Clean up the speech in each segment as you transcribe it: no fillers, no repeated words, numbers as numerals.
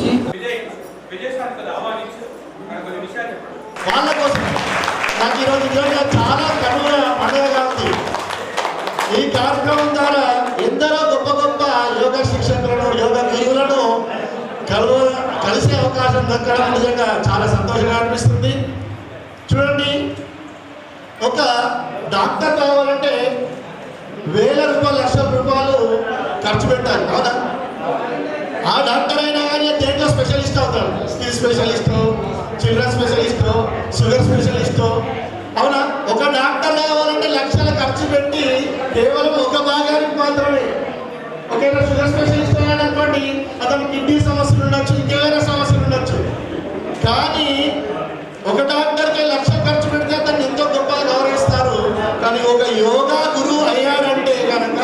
నుంచి వాళ్ళ కోసం నాకు ఈరోజు నిజంగా చాలా కనుల పండుగగా ఉంది. ఈ కార్యక్రమం ద్వారా ఎందరో గొప్ప గొప్ప యోగా శిక్షకులను యోగా గురువులను కలిసే అవకాశం దక్కడం నిజంగా చాలా సంతోషంగా అనిపిస్తుంది. చూడండి, ఒక డాక్టర్ కావాలంటే వేల రూపాయలు లక్షల రూపాయలు ఖర్చు పెట్టాలి, అవునా? ఆ డాక్టర్ అయినా కానీ దేంట్లో స్పెషలిస్ట్ అవుతాడు. Skill specialist, children specialist, sugar specialist, అవునా? ఒక డాక్టర్ కావాలంటే లక్షల ఖర్చు పెట్టి కేవలం ఒక భాగానికి మాత్రమే. ఒకవేళ షుగర్ స్పెషలిస్ట్ అయ్యాడనుకోండి, అతనికి కిడ్నీ సమస్యలు ఉండొచ్చు, ఇంకేమైనా సమస్యలు ఉండొచ్చు. కానీ ఒక డాక్టర్కి లక్ష ఖర్చు పెడితే అతన్ని ఎంతో గొప్పగా గౌరవిస్తారు. కానీ ఒక యోగా గురువు అయ్యాడంటే కనుక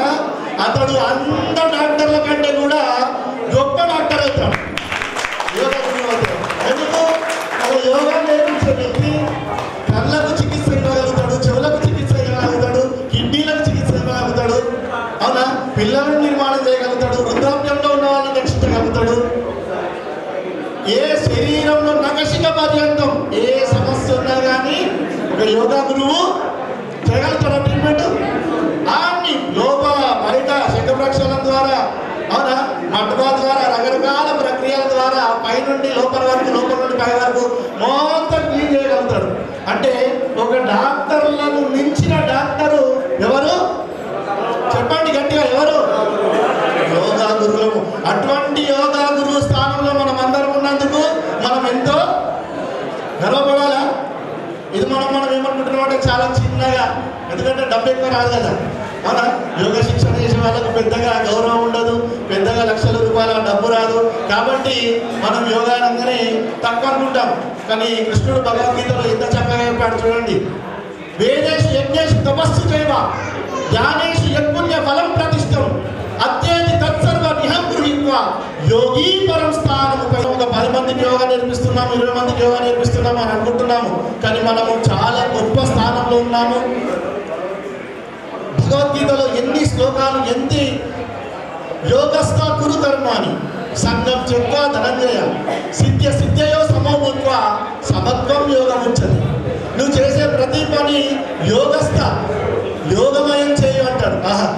అతడు అందరు డాక్టర్ల కంటే కూడా గొప్ప డాక్టర్ అవుతాడు, యోగా గురువు అవుతాడు. ఎందుకు? ఒక యోగా నేర్పించే వ్యక్తి కళ్ళకు చికిత్స ఇవ్వగలుగుతాడు, చెవులకు చికిత్స ఇవ్వగలుగుతాడు, కిడ్నీలకు చికిత్స ఇవ్వగలుగుతాడు, అవునా? పిల్లలను నిర్మాణం చేయగలుగుతాడు, వృద్ధాప్యంలో ఉన్న వాళ్ళని రక్షించగలుగుతాడు. ఏ శరీరంలో నగశిక పర్యంతం ఏ సమస్య ఉన్నా కానీ ఒక యోగా గురువు చేయగలుగుతాడు ట్రీట్మెంట్. అన్ని లోపల బయట శంఖప్రక్షాళన ద్వారా, అవునా, మడ్బా ద్వారా, రకరకాల ప్రక్రియల ద్వారా పైనుండి లోపల వరకు, లోపల నుండి పై వరకు మొత్తం క్లీన్ చేయగలుగుతాడు. అంటే ఒక డాక్టర్లను మించిన డాక్టరు ఎవరు చెప్పండి గట్టిగా, ఎవరు? యోగా గురువులము. అటువంటి యోగా గురువు స్థానంలో మనం అందరం ఉన్నందుకు మనం ఎంతో గర్వపడాలా? ఇది మనం ఏమనుకుంటున్నాం అంటే చాలా చిన్నగా, ఎందుకంటే డబ్బు ఎక్కువ రాదు కదా, అవునా? యోగా శిక్షణ చేసే వాళ్ళకు పెద్దగా గౌరవం ఉండదు, పెద్దగా లక్షల రూపాయల డబ్బు రాదు. కాబట్టి మనం యోగా అనగానే తక్కువ అనుకుంటాం. కానీ కృష్ణుడు భగవద్గీతలో ఎంత చక్కగా చెప్పాడు చూడండి. వేదేషు యజ్ఞేషు తపస్సు చేయవ, జ్ఞానేషు యజ్ఞుల్య ఫలం ప్రతిష్టం, అత్యేది తత్సర్వ నిహం గృహీత్వ యోగీ పరం స్థానముపై. ఒక 10 మందికి యోగా నేర్పిస్తున్నాము, 20 మందికి యోగా నేర్పిస్తున్నాము అని అనుకుంటున్నాము. కానీ మనము చాలా గొప్ప స్థానంలో ఉన్నాము. భగవద్గీతలో ఎన్ని శ్లోకాలు, ఎన్ని యోగస్థ కురు కర్మాని సంగం చెక్క ధనంజయ సిద్ధ్యయో సమోభూత్వ సమత్వం యోగం ఉంచది. నువ్వు చేసే ప్రతి పని యోగస్థ, యోగమయం చేయు అంటాడు. ఆహా,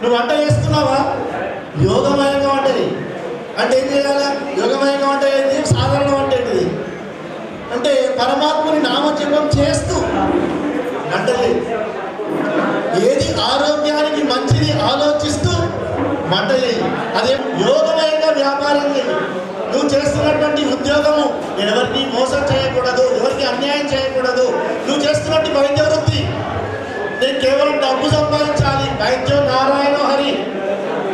నువ్వు వంట చేస్తున్నావా? యోగమయంగా వంటది అంటే ఏం చేయాలా? యోగమయంగా వంట ఏంటి? సాధారణ వంట ఏంటిది అంటే పరమాత్ముని నామజపం చేస్తూ వంటది. ఏది ఆరోగ్యానికి మంచిది ఆలోచిస్తూ వంట చేయి. అదే యోగమయంగా వ్యాపారం చేయి. నువ్వు చేస్తున్నటువంటి ఉద్యోగము ఎవరికి మోసం చేయకూడదు, ఎవరికి అన్యాయం చేయకూడదు. నువ్వు చేస్తున్నటువంటి వైద్య వృత్తి, నేను కేవలం డబ్బు సంపాదించాలి, వైద్యం నారాయణ హరి,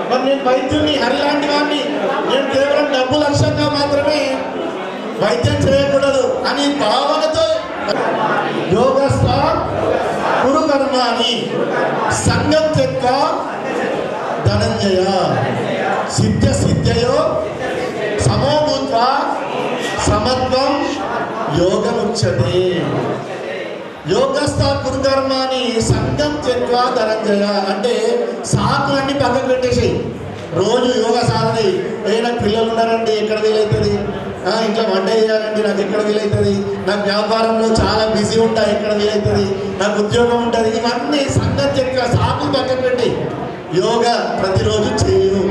మరి నేను వైద్యుని హరి లాంటి వాడిని, నేను కేవలం డబ్బు లక్ష్యంగా మాత్రమే వైద్యం చేయకూడదు అని భావనతో యోగస్థ కురు కర్మాని సంగం చెక్క ధనంజయ సిద్ధ్యయో సమోభూత్వ సమత్వం యోగముచ్యతే. యోగస్థ కురుకర్మాని సంగం చెక్క ధనంజయ అంటే సాకులన్నీ పక్కకు పెట్టేసాయి. రోజు యోగా సాధన. నాకు పిల్లలు ఉన్నారండి, ఎక్కడ వీలవుతుంది? ఇంట్లో వంట చేయాలండి, నాకు ఎక్కడ వీలవుతుంది? నాకు వ్యాపారంలో చాలా బిజీ ఉంటా, ఎక్కడ వీలవుతుంది? నాకు ఉద్యోగం ఉంటుంది. ఇవన్నీ సంగం చెక్క సాకులు పక్కకు పెట్టి యోగా ప్రతిరోజు చేయు.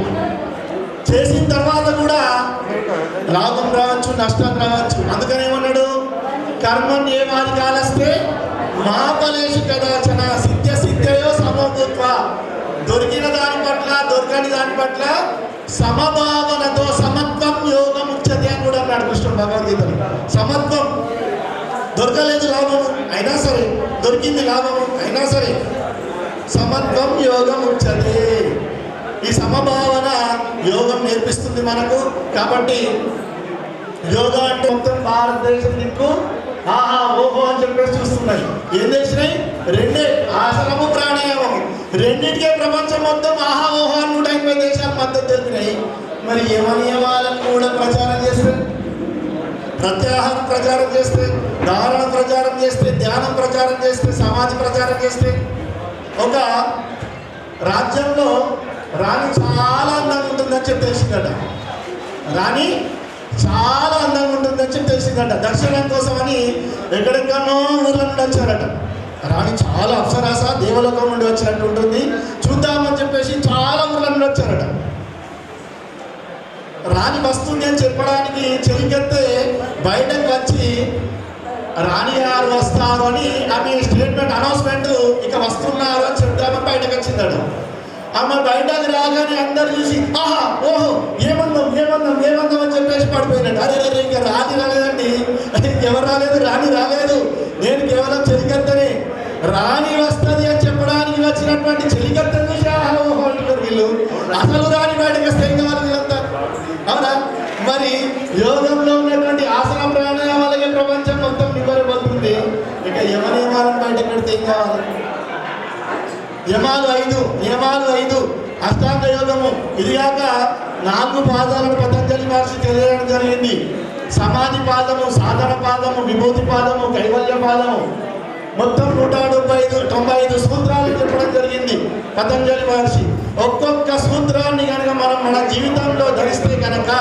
చేసిన తర్వాత కూడా లాభం రావచ్చు, నష్టం రావచ్చు. అందుకని ఏమన్నాడు? కర్మం ఏ వారి కాలస్తే మా ఫలేషు కదాచన సిద్ధ్యయో సమభూత్వ. దొరికిన దాని పట్ల, దొరకని దాని పట్ల సమభావనతో సమత్వం యోగం ఉచ్యతే అని కూడా అన్నాడు కృష్ణుడు భగవద్గీతలో. సమత్వం, దొరకలేదు లాభము అయినా సరే, దొరికింది లాభము అయినా సరే, సమత్వం యోగం ఉచ్యతే. ఈ సమభావన యోగం నేర్పిస్తుంది మనకు. కాబట్టి యోగా అంటే మొత్తం భారతదేశం దిక్కు ఆహా ఓహో అని చెప్పేసి చూస్తున్నాయి. ఏం చేసినాయి? రెండే, ఆసనము ప్రాణాయామము. రెండింటికే ప్రపంచం మొత్తం ఆహా ఓహో అని 150 దేశాలు మద్దతు తెలిపినాయి. మరి యమ నియమాలను కూడా ప్రచారం చేస్తే, ప్రత్యాహారం ప్రచారం చేస్తే, ధారణ ప్రచారం చేస్తే, ధ్యానం ప్రచారం చేస్తే, సమాధి ప్రచారం చేస్తే, ఒక రాజ్యంలో రాణి చాలా అందంగా ఉంటుందని చెప్పేసిందట. రాణి చాలా అందంగా ఉంటుందని చెప్పి తెలిసిందట. దర్శనం కోసమని ఎక్కడెక్కడో ఊర్ల నుండి వచ్చారట. రాణి చాలా అప్సరాస దేవలోకం నుండి వచ్చినట్టు ఉంటుంది, చూద్దామని చెప్పేసి చాలా ఊర్ల నుండి వచ్చారట. రాణి వస్తుంది అని చెప్పడానికి చెలికెత్తే బయటకు వచ్చి రాణి గారు వస్తారు అని ఆమె స్టేట్మెంట్ అనౌన్స్మెంట్ ఇక వస్తున్నారు అని చెప్తామని బయటకు వచ్చిందట. ఆమె బయటకు రాగానే అందరు చూసి ఆహా ఓహో ఏమందాం ఏమందాం ఏమందాం అని చెప్పేసి పడిపోయినట్టు. అరే అరే ఇంకా రాణి రాలేదండి, ఎవరు రాలేదు, రాణి రాలేదు, నేను కేవలం చెలికత్తని, రాణి వస్తుంది అని చెప్పడానికి వచ్చినటువంటి చెలికత్తని చూసి ఆహా ఓహో అంటున్నారు వీళ్ళు. అసలు రాణి బయటకు వస్తే ఏం కావాలి వీళ్ళంతా, అవునా? మరి యోగంలో ఉన్నటువంటి ఆసన ప్రాణాయామాలకి ప్రపంచం మొత్తం నిబరబోతుంది. ఇక యమనియమాలను బయటకు పెడితే ఏం కావాలి? నియమాలు ఐదు అష్టాంగ యోగము. ఇదిగాక 4 పాదాలను పతంజలి మహర్షి తెలియడం జరిగింది. సమాధి పాదము, సాధన పాదము, విభూతి పాదము, కైవల్య పాదము, మొత్తం 195 సూత్రాలు చెప్పడం జరిగింది పతంజలి మహర్షి. ఒక్కొక్క సూత్రాన్ని కనుక మనం మన జీవితంలో ధరిస్తే కనుక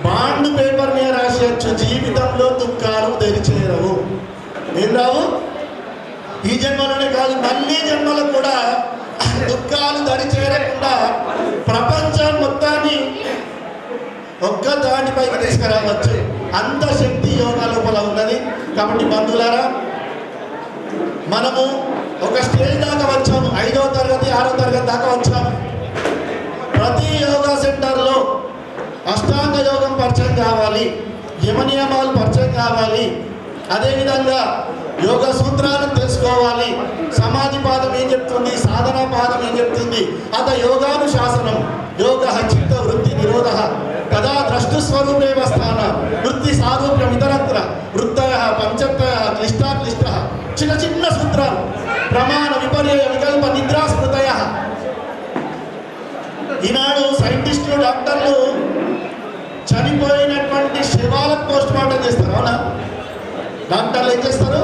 బాండ్ పేపర్ మీద రాసేయచ్చు, జీవితంలో దుఃఖాలు తెరిచేరవు. ఏం రావు? ఈ జన్మలోనే కాదు, మళ్ళీ జన్మలో కూడా దుఃఖాలు దరిచేరకుండా ప్రపంచం మొత్తాన్ని ఒక్క దాటిపైకి తీసుకురావచ్చు. అంత శక్తి యోగా లోపల ఉన్నది. కాబట్టి బంధువులారా, మనము ఒక స్టేజ్ దాకా వచ్చాము, 5వ తరగతి 6వ తరగతి దాకా వచ్చాము. ప్రతి యోగా సెంటర్లో అష్టాంగ యోగం పరిచయం కావాలి, యమనియమాలు పరిచయం కావాలి, అదేవిధంగా యోగ సూత్రాలను తెలుసుకోవాలి. సమాధి పాదం ఏం చెప్తుంది, సాధన పాదం ఏం చెప్తుంది, అత యోగానుశాసనం యోగ చిత్త వృత్తి నిరోధ కదా ద్రష్టుస్వరూపేవ స్థాన వృత్తి సారూప్యం ఇతరత్ర వృత్తయ పంచత్రయ క్లిష్టాక్లిష్ట. చిన్న చిన్న సూత్రాలు, ప్రమాణ విపర్యయ వికల్ప నిద్రా స్మృతయ. ఈనాడు సైంటిస్టులు డాక్టర్లు చనిపోయినటువంటి శవాలకు పోస్ట్ మార్టం చేస్తారు, అవునా? డాక్టర్లు ఏం చేస్తారు?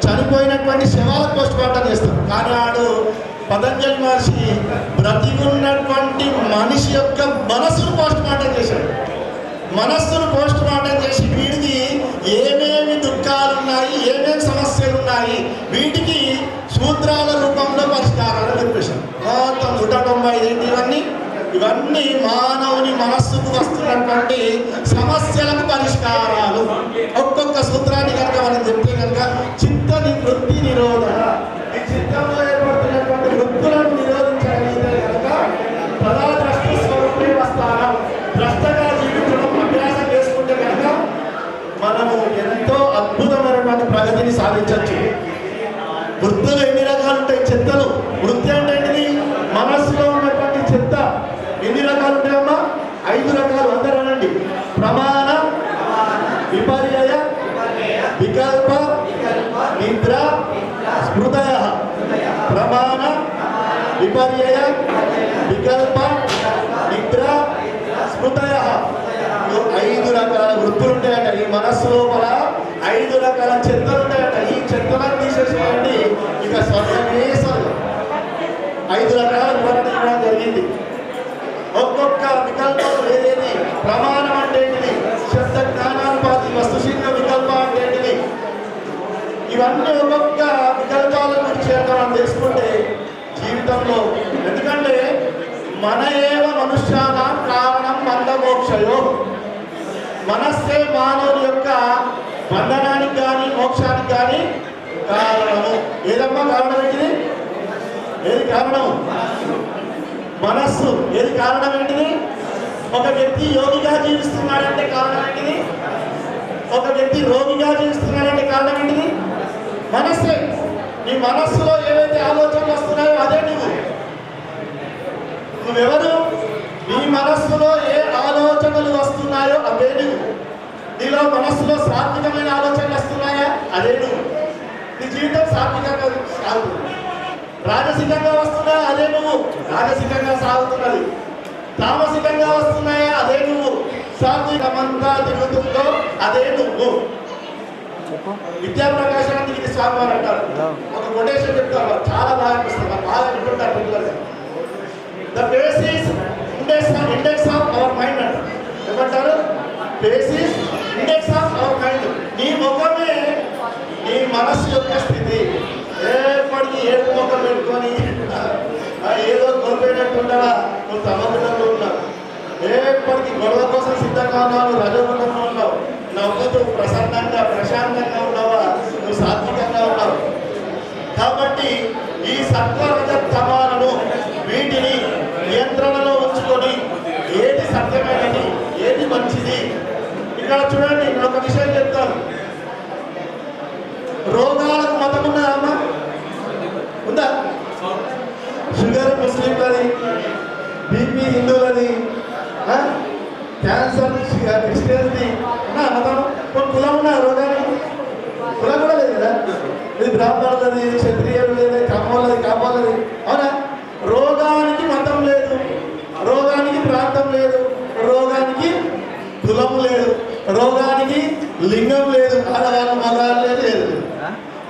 చనిపోయినటువంటి శవాలకు పోస్ట్ మార్టం చేస్తారు. కానీ ఆడు పతంజలి మహర్షి బ్రతికున్నటువంటి మనిషి యొక్క మనస్సును పోస్ట్ మార్టం చేశాడు. మనస్సును పోస్ట్ మార్టం చేసి వీడికి ఏమేమి దుఃఖాలు ఉన్నాయి, ఏమేమి సమస్యలు ఉన్నాయి, వీటికి సూత్రాల రూపంలో పరిష్కారాలు చెప్పేశాడు. మొత్తం 195 ఇవన్నీ మానవుని మనస్సుకు వస్తున్నటువంటి సమస్యలకు పరిష్కారాలు. ఒక్కొక్క సూత్రాన్ని కనుక మనం చెప్తే కనుక చిత్తని వృత్తి నిరోధ, ఈ చిత్తంలో ఏర్పడుతున్నటువంటి వృత్తులను నిరోధించగలిగితే కనుక ప్రధాద్రష్ట స్వరూపే వస్తానం, ద్రష్టగా జీవించడం అభ్యాసం చేసుకుంటే కనుక మనము ఎంతో అద్భుతమైనటువంటి ప్రగతిని సాధించవచ్చు. వృత్తులు ఎన్ని రకాలు ఉంటాయి? చెత్తలు. వృత్తి అంటే ఏంటిది? మనస్సులో ఉన్నటువంటి చెత్త. ఎన్ని రకాలు ఉంటాయమ్మా? 5 రకాలు. అందరూ అనండి. ప్రమాణ విపర్యయ వికల్ప నిద్ర స్మృతయ. ప్రమాణ విపర్యయ వికల్ప నిద్ర స్మృతయ. 5 రకాల వృత్తులు ఉంటాయట. ఈ మనస్సు లోపల 5 రకాల చెత్తలు ఉంటాయట. ఈ చెత్తలను తీసేసేయండి, ఇక స్వర్గమే స్వర్గం. 5 రకాల వివరణ ఇవ్వడం జరిగింది. ఒక్కొక్క వికల్పం ఏదేది, ప్రమాణం అంటే ఏంటిది, శబ్ద జ్ఞానానుపాతి వస్తుశీల వికల్ప అంటే ఏంటిది, ఇవన్నీ ఒక్కొక్క వికల్పాల గురించి మనం తెలుసుకుంటే జీవితంలో. ఎందుకంటే మన ఏవ మనుష్యానాం కారణం బంధమోక్షయో. మనస్సే మానవుని యొక్క బంధనానికి కానీ మోక్షానికి కానీ కారణము. ఏదమ్మా కారణం ఏంటిది? ఏది కారణం? మనస్సు. ఏది కారణం ఏంటిది? ఒక వ్యక్తి యోగిగా జీవిస్తున్నాడంటే కారణం ఏంటిది? ఒక వ్యక్తి రోగిగా జీవిస్తున్నాడంటే కారణం ఏంటిది? మనస్సే. నీ మనస్సులో ఏవైతే ఆలోచనలు వస్తున్నాయో అదే నువ్వెవరు? నీ మనస్సులో ఏ ఆలోచనలు వస్తున్నాయో అవే నువ్వు. నీలో మనస్సులో సాత్వికమైన ఆలోచనలు వస్తున్నాయా? అదే నువ్వు. నీ జీవితం సాత్వికంగా సాగుతుంది. రాజసికంగా వస్తున్నాయా? అదే నువ్వు. రాజసికంగా సాగుతున్నది. తామసికంగా వస్తున్నాయా? అదే నువ్వు. సాత్వికమంతా తిరుగుతుందో అదే నువ్వు. విద్యాప్రకాశానికి స్వామి వారు అంటారు, ఒక కొటేషన్ చెప్తారు, చాలా బాగా అనిపిస్తుంది, బాగా వింటుంటారు పిల్లలు. The basis index of our mind అంటారు. ఏమంటారు? Basis index of our mind. నీ ముఖమే నీ మనస్సు యొక్క స్థితి. ఎప్పటికీ ఏడు ముఖం పెట్టుకొని ఏదో కోల్పోయినట్టుండవా, నువ్వు తమగుణంలో ఉన్నావు. ఎప్పటికీ గొడవ కోసం సిద్ధంగా ఉన్నావు, రజోగుణంలో ఉన్నావు. నవ్వుతూ ప్రసన్నంగా ప్రశాంతంగా ఉన్నావా, నువ్వు సాత్వికంగా ఉన్నావు. కాబట్టి ఈ సత్వరజ తమాలను వీటిని నియంత్రణలో ఉంచుకొని ఏది సత్యమైనది, ఏది మంచిది. ఇక్కడ చూడండి, నేను ఒక విషయం చెప్తాను. రోగాలకు మతం ఉన్నదా అమ్మా? ఉందా? షుగర్ ముస్లింలది, బీపీ హిందువులది, క్యాన్సర్ క్రిస్టియన్స్ది ఉన్నా మతం. కొన్ని కులం ఉన్నా రోగానికి? కులం కూడా లేదు కదా. ఇది బ్రాహ్మణులది, క్షత్రియులు లేదు, కమ్మోళ్ళది, కాపోళ్ళది. అవునా? రోగానికి మతం లేదు, రోగానికి ప్రాంతం లేదు, రోగానికి కులం లేదు, రోగానికి లింగం లేదు, ఆడవాళ్ళు మగవాళ్ళే లేదు.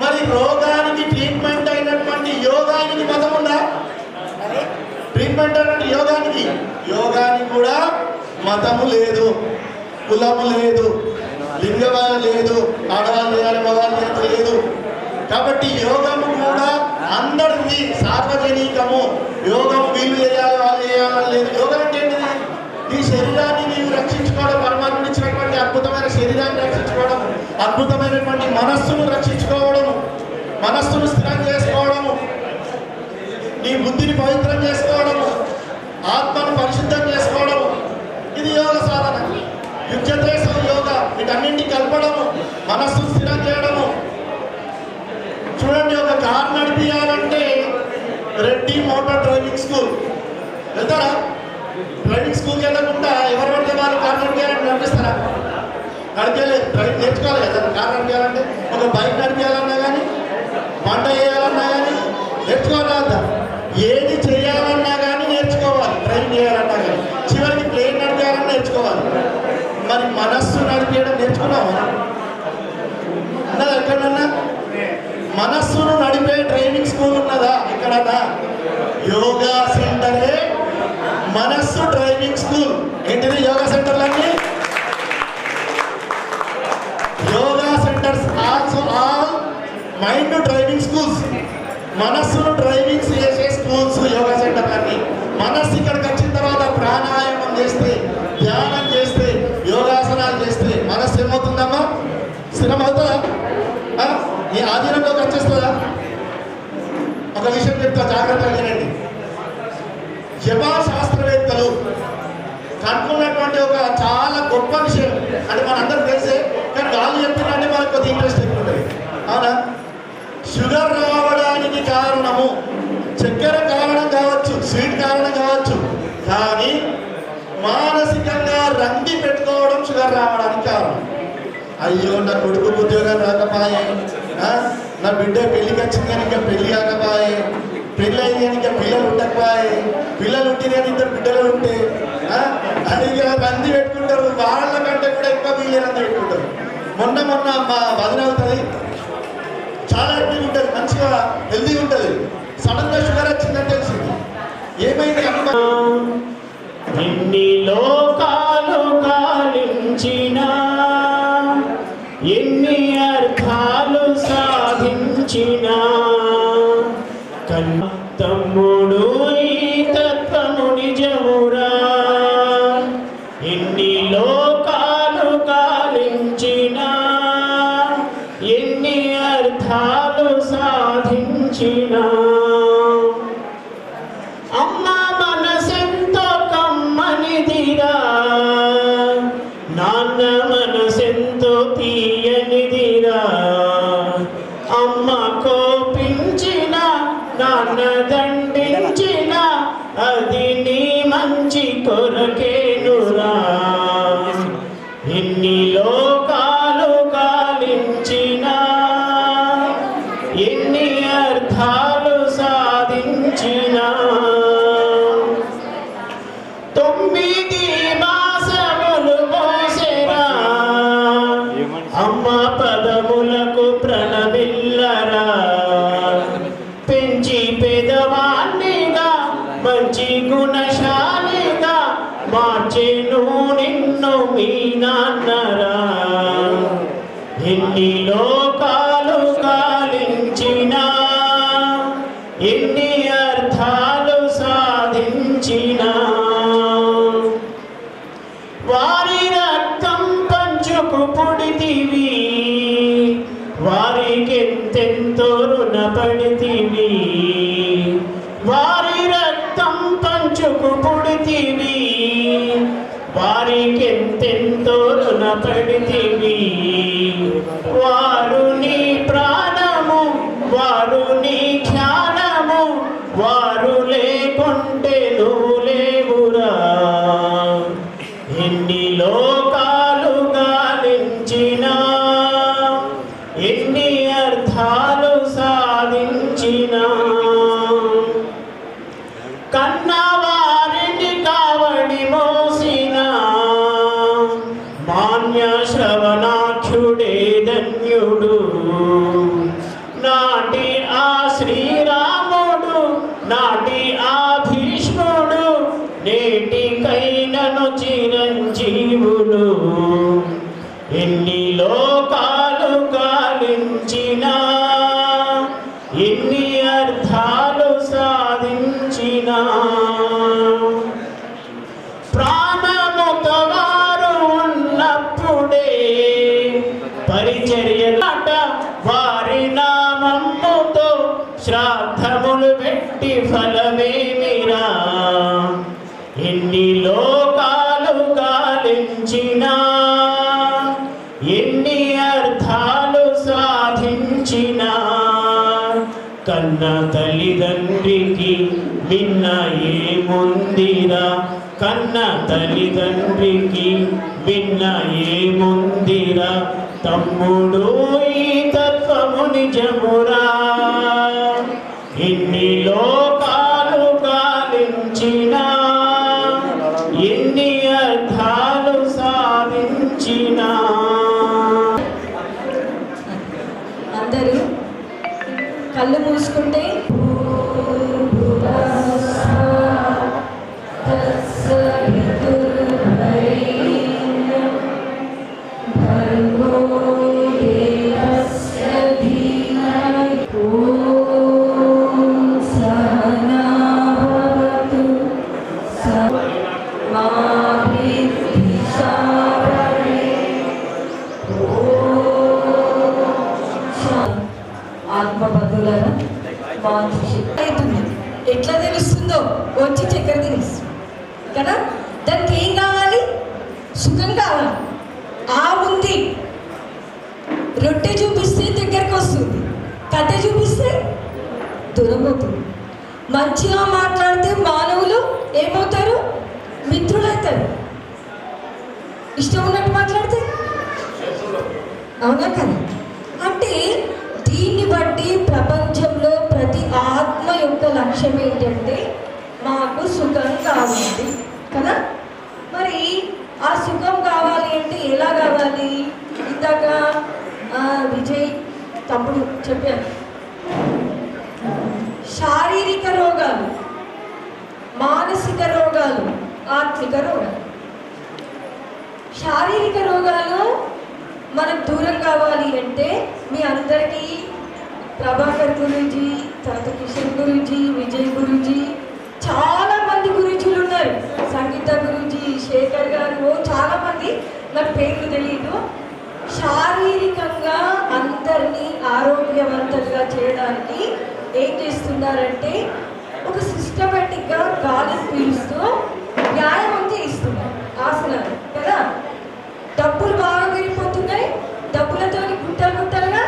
మరి రోగానికి ట్రీట్మెంట్ అయినటువంటి యోగానికి మతం ఉందా? ట్రీట్మెంట్ అయినటువంటి యోగానికి కూడా మతము లేదు, కులము లేదు, లింగం లేదు, ఆడవాళ్ళు చేయాలి మగవాళ్ళు లేదు. కాబట్టి యోగము కూడా అందరిది, సార్వజనికము. యోగం వీళ్ళు చేయాలి వాళ్ళు చేయాలని లేదు. యోగం అంటే ఏంటిది? ఈ శరీరాన్ని నీవు రక్షించుకోవడం, పరమాత్మ ఇచ్చినటువంటి అద్భుతమైన శరీరాన్ని రక్షించుకోవడం, అద్భుతమైనటువంటి మనస్సును రక్షించుకోవడము, మనస్సును స్థిరం చేసుకోవడము, నీ బుద్ధిని పవిత్రం చేసుకోవడము, ఆత్మను పరిశుద్ధం చేసుకోవడము. ఇది యోగ సాధన. యుజ్యతే యోగ. వీటన్నింటినీ కలపడము, మనస్సును స్థిరం చేయడము. చూడండి, ఒక కార్ నడిపించాలంటే రెడ్డి మోటార్ డ్రైవింగ్ స్కూల్ వెళ్తారా? డ్రైవింగ్ స్కూల్కి వెళ్ళకుండా ఎవరు పడితే వాళ్ళు కార్ నడిపించాలంటే నడిపిస్తారా? నడిపేయలేదు. డ్రైవింగ్ నేర్చుకోవాలి కదా. కార్ నడిపించాలంటే ఒక బైక్ నడిపించాలన్నా కానీ, వంట చేయాలన్నా కానీ నేర్చుకోవాలి కదా. ఏది చేయాలన్నా కానీ నేర్చుకోవాలి. డ్రైవింగ్ చేయాలన్నా కానీ, చివరికి ప్లేన్ నడిపించాలన్నా నేర్చుకోవాలి. మరి మనస్సు నడిపేయడం నేర్చుకున్నావా? ఉన్నదా ఎక్కడన్నా? మనస్సును నడిపే డ్రైవింగ్ స్కూల్ ఉన్నదా ఎక్కడన్నా? యోగా సెంటరే మనస్సు డ్రైవింగ్ స్కూల్. ఏంటిది యోగా సెంటర్లన్నీ? Yoga centers also all mind driving schools. మనస్సును డ్రైవింగ్ చేసే స్కూల్స్ యోగా సెంటర్లన్నీ. మనస్సు ఇక్కడికి వచ్చిన తర్వాత ప్రాణాయామం చేస్తే, ధ్యానం చేస్తే, యోగాసనాలు చేస్తే మనస్సు ఏమవుతుందమ్మా? స్థిరం అవుతుందా? ఈ ఆధీనంలోకి వచ్చేస్తుందా? ఒక విషయం చెప్తా, జాగ్రత్తగా వినండి. జపా శాస్త్రవేత్తలు కనుక్కున్నటువంటి ఒక చాలా గొప్ప విషయం. అంటే మనందరికి తెలిసే, కానీ వాళ్ళు చెప్పినంటే మనకు కొద్దిగా ఇంట్రెస్ట్ ఎక్కువ ఉంటుంది. అవునా? షుగర్ రావడానికి కారణము చక్కెర కారణం కావచ్చు, స్వీట్ కారణం కావచ్చు, కానీ మానసికంగా రంది పెట్టుకోవడం షుగర్ రావడానికి కారణం. అయ్యో, నా కొడుకు ఉద్యోగం రాకపోయే, నా బిడ్డ పెళ్ళికి వచ్చింది కానీ ఇంకా పెళ్ళి కాకపోయే, పెళ్ళి అయింది కానీ ఇంకా పిల్లలు ఉండకపోయే, పిల్లలు ఉంటే కానీ ఇద్దరు బిడ్డలు ఉంటే అది రంది పెట్టుకుంటారు. వాళ్ళకంటే కూడా ఎక్కువ వీళ్ళే రంది పెట్టుకుంటారు. మొన్న మా వదిన అవుతుంది, చాలా యాక్టివ్ ఉంటుంది, మంచిగా హెల్తీగా ఉంటుంది. సడన్ గా షుగర్ వచ్చిందని తెలిసింది. ఏమైంది? ఎన్ని లోకాలు కాలించినా, ఎన్ని అర్థాలు సాధించినా, తమ్ముడు ఈ తత్వము నిజమురా. ఎన్ని లోకాలు కాలించినా, ఎన్ని అర్థాలు సాధించినా, అమ్మ మనసెంతో కమ్మనిదిరా, నాన్న మనసెంతో తీయనిదిరా. అమ్మ కోపించిన, నాన్న దండించిన, అది నీ మంచి కొరకేనురా. మీ నాన్నరా. ఎన్ని లోకాలు కాలించినా, ఎన్ని అర్థాలు సాధించినా, వారి రక్తం పంచుకు పుడితివి, వారికెంతెంతో రుణపడితివి. వారి రక్తం పంచుకు పుడితివి, వారికెంతెంతో రుణపడితివి. వారు నీ ప్రాణము, వారు నీ జ్ఞానము, వారు లేకుంటే నువ్వు లేవురా. ఎన్ని లోకాలు గాలించినా, ఎన్ని అర్థాలు సాధించినా, కన్నవారిని కావడి మోసిన మాన్య శ్రవణాక్షుడే ధన్యుడు. నాటి ఆ శ్రీరాముడు, నాటి ఆ భీష్ముడు, నేటికైనను చిరంజీవులు. ఎన్ని లోకాలు గాలించినా, ఎన్ని అర్థాలు సాధించినా, ప్రాణముతో వారు ఉన్నప్పుడే పరిచర్యలాట వారి నామముతో శ్రాద్ధములు పెట్టి ఫలమేమిరా. ఎన్ని లోకాలు గాలించినా, ఎన్ని అర్థాలు సాధించినా, కన్న తల్లిదండ్రికి మిన్న ఏముందిరా. కన్న తల్లిదండ్రికి మిన్న ఏముందిరా. తమ్ముడు ఈ తత్వము నిజమురా. ఎన్ని లోకాలు గాలించినా, ఎన్ని అర్థాలు సాధించినా. అందరూ కళ్ళు మూసుకుంటే ఆత్మబంధువులను అవుతుంది. ఎట్లా తెలుస్తుందో వచ్చి చక్కెర తెలుస్తుంది కదా. దానికి ఏం కావాలి? సుఖం కావాలి. ఉంది రొట్టె చూపిస్తే దగ్గరికి వస్తుంది, కట్టె చూపిస్తే దూరం అవుతుంది. మంచిగా మాట్లాడితే మానవులు ఏమవుతారు? మిత్రులవుతారు. ఇష్టం ఉన్నట్టు మాట్లాడితే అవునా కదా. అంటే దీన్ని బట్టి ప్రపంచంలో ప్రతి ఆత్మ యొక్క లక్ష్యం ఏంటంటే మాకు సుఖం కావాలి కదా. మరి ఆ సుఖం కావాలి అంటే ఎలా కావాలి? ఇందాక విజయ్ తమ్ముడు చెప్పారు, శారీరక రోగాలు, మానసిక రోగాలు, ఆత్మిక రోగాలు. శారీరక రోగాలు మనకు దూరం కావాలి అంటే మీ అందరికీ ప్రభాకర్ గురూజీ, తర్వాత కిషన్ గురూజీ, విజయ్ గురూజీ, చాలా మంది గురూజీలు ఉన్నారు. సంగీత గురూజీ, శేఖర్ గారు, చాలా మంది, నాకు పేర్లు తెలియదు. శారీరకంగా అందరినీ ఆరోగ్యవంతంగా చేయడానికి ఏం చేస్తున్నారంటే ఒక సిస్టమేటిక్గా గాలి పీలుస్తూ వ్యాయామం చేయిస్తున్నారు, ఆసనాలు కదా. డబ్బులు బాగా పెరిగిపోతున్నాయి, డబ్బులతో గుట్టలుగా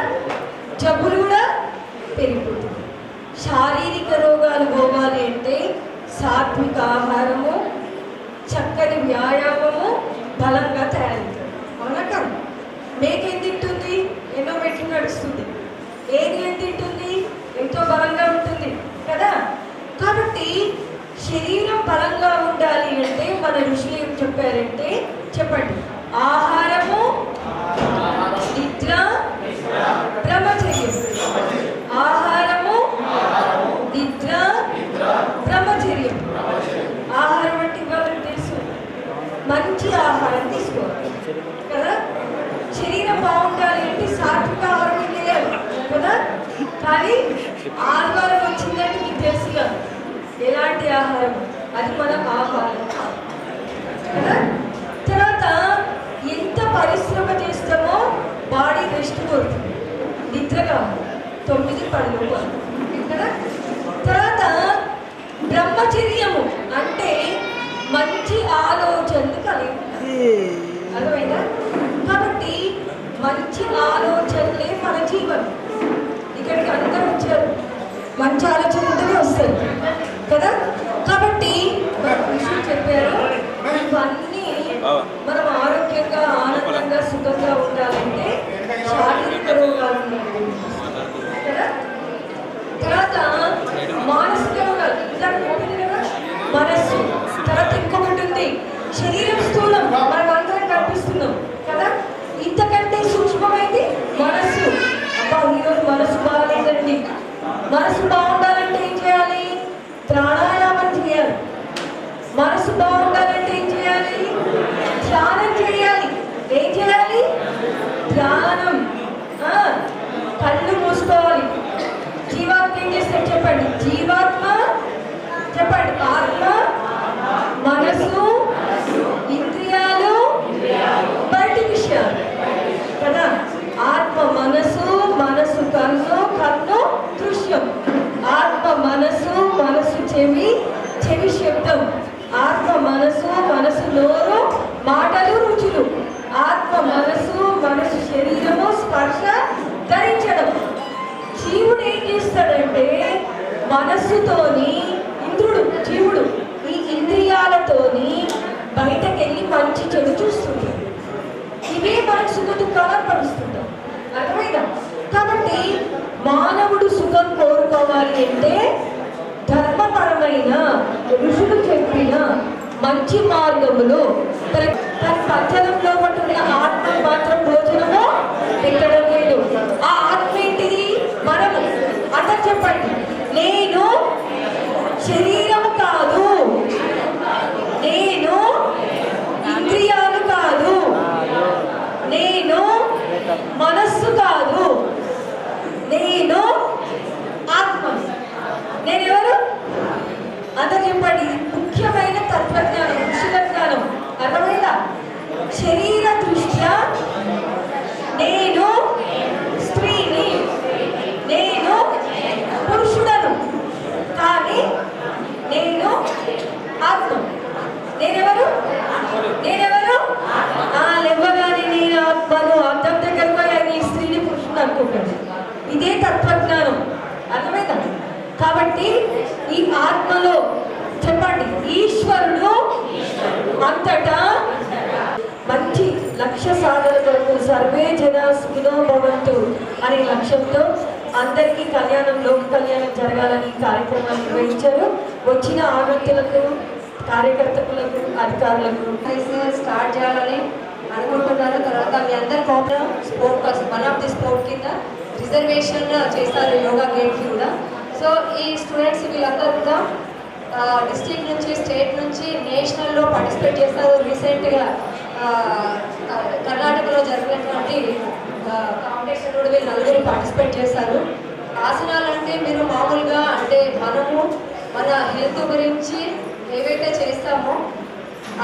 జబ్బులు కూడా పెరిగిపోతున్నాయి. శారీరక రోగాలు పోవాలి అంటే సాత్విక ఆహారము, చక్కని వ్యాయామము, బలంగా తయారవుతుంది. అవునా కదా. మేకేం తింటుంది? ఎన్నో మెట్లు నడుస్తుంది. ఏది ఏం తింటుంది? ఎంతో బలంగా ఉంటుంది కదా. కాబట్టి శరీరం బలంగా ఉండాలి అంటే మన ఋషులు ఏం చెప్పారంటే చెప్పండి. ఆహారము, నిద్ర, బ్రహ్మచర్యం. ఆహారము, నిద్ర, బ్రహ్మచర్యం. ఆహారం అంటే ఇవాళ తెలుసు, మంచి ఆహారం తీసుకోవాలి. 9-10 రూపాయలు కదా. తర్వాత బ్రహ్మచర్యము అంటే మంచి ఆలోచనలు కలిగి, అర్థమైందా? కాబట్టి మంచి ఆలోచనలే మన జీవనం. ఇక్కడికి అందరూ వచ్చారు, మంచి ఆలోచనలతోనే వస్తారు కదా. కాబట్టి ఋషులు చెప్పారు, ఇవన్నీ మనం ఆరోగ్యంగా ఆనందంగా సుఖంగా ఉండాలంటే శారీరక రోగాలు కదా. తర్వాత మానసిక రోగాలు, ఇలా చెప్పింది కదా, మనస్సు. తర్వాత ఇంకొకటి ఉంది, శరీరం స్థూలం, మనం అందరం కనిపిస్తున్నాం కదా. ఇంతకంటే సూక్ష్మమైంది మనస్సు. అబ్బా ఈరోజు మనసు బాగాలేదండి, మనసు బాగుండాలంటే ఏం చేయాలి? ప్రాణాయామం చేయాలి. మనసు బాగుండాలంటే ఏం చేయాలి? ధ్యానం చేయాలి. ఏం చేయాలి? ధ్యానం. కళ్ళు మూసుకోవాలి. జీవాత్మ ఏం చేస్తారు చెప్పండి? జీవాత్మ చెప్పండి. ఆత్మ, మనసు, ఇంద్రియాలు, బయటి విషయాలు కదా. ఆత్మ మనసు, మనసు కన్ను, కన్ను దృశ్యం. ఆత్మ మనసు, మనసు చెవి, చెవి శబ్దం. ఆత్మ మనసు, మనసు నోరు, మాటలు రుచులు. ఆత్మ మనసు, మనసు శరీరము, స్పర్శ, ధరించడం. జీవుడు ఏం చేస్తాడంటే మనస్సుతోని, ఇంద్రుడు జీవుడు ఈ ఇంద్రియాలతోని బయటకెళ్ళి మంచి చెడు చూస్తుంటాడు. ఇవే మనకు సుఖ దుఃఖాలు అనుభవిస్తుంటాం, అర్థమైందా? కాబట్టి మానవుడు సుఖం కోరుకోవాలి అంటే ధర్మపరమైన ఋషులు చెప్పిన మంచి మార్గములో తన పంచలంలో ఉంటున్న ఆత్మ మాత్రం భోజనము పెట్టడం లేదు. ఆ ఆత్మ ఏంటిది? మనము. అందరు చెప్పండి, నేను శరీరము కాదు, నేను ఇంద్రియాలు కాదు, నేను మనస్సు కాదు, నేను ఆత్మ. నేనెవరు? అందరు చెప్పండి. ముఖ్యమైన తత్వజ్ఞానం, ఋషుల జ్ఞానం, అర్థమైందా? శరీర దృష్ట్యా నేను స్త్రీని, నేను పురుషుడను, కానీ నేను ఆత్మ. నేనెవరు? నేనెవరు? లేవగానే నేను ఆత్మను, అర్థం దగ్గర పోయి స్త్రీని పురుషుడు అనుకుంటాడు. ఇదే తత్వజ్ఞానం, అర్థమైందా? కాబట్టి ఈ ఆత్మలో చెప్పండి, ఈశ్వరుడు అంతటా మంచి లక్ష్య సాధన కొరకు సర్వే జన సుఖినో భవంతు అనే లక్ష్యంతో అందరికీ కళ్యాణం, లోక కళ్యాణం జరగాలని కార్యక్రమాలు నిర్వహించారు. వచ్చిన ఆరోగ్యులకు, కార్యకర్తలకు, అధికారులకు స్టార్ట్ చేయాలని అనుకుంటున్నాను. తర్వాత మీ అందరి కోపం sport one of the sport కింద రిజర్వేషన్ చేస్తారు యోగా గేమ్కి కూడా. సో ఈ స్టూడెంట్స్ వీళ్ళందరూ కూడా డిస్ట్రిక్ట్ నుంచి, స్టేట్ నుంచి, నేషనల్లో పార్టిసిపేట్ చేస్తారు. రీసెంట్గా కర్ణాటకలో జరిగినటువంటి కాంపిటీషన్ కూడా వీళ్ళు నలుగురు పార్టిసిపేట్ చేశారు. ఆసనాలు అంటే మీరు మామూలుగా అంటే మనము మన హెల్త్ గురించి ఏవైతే చేస్తామో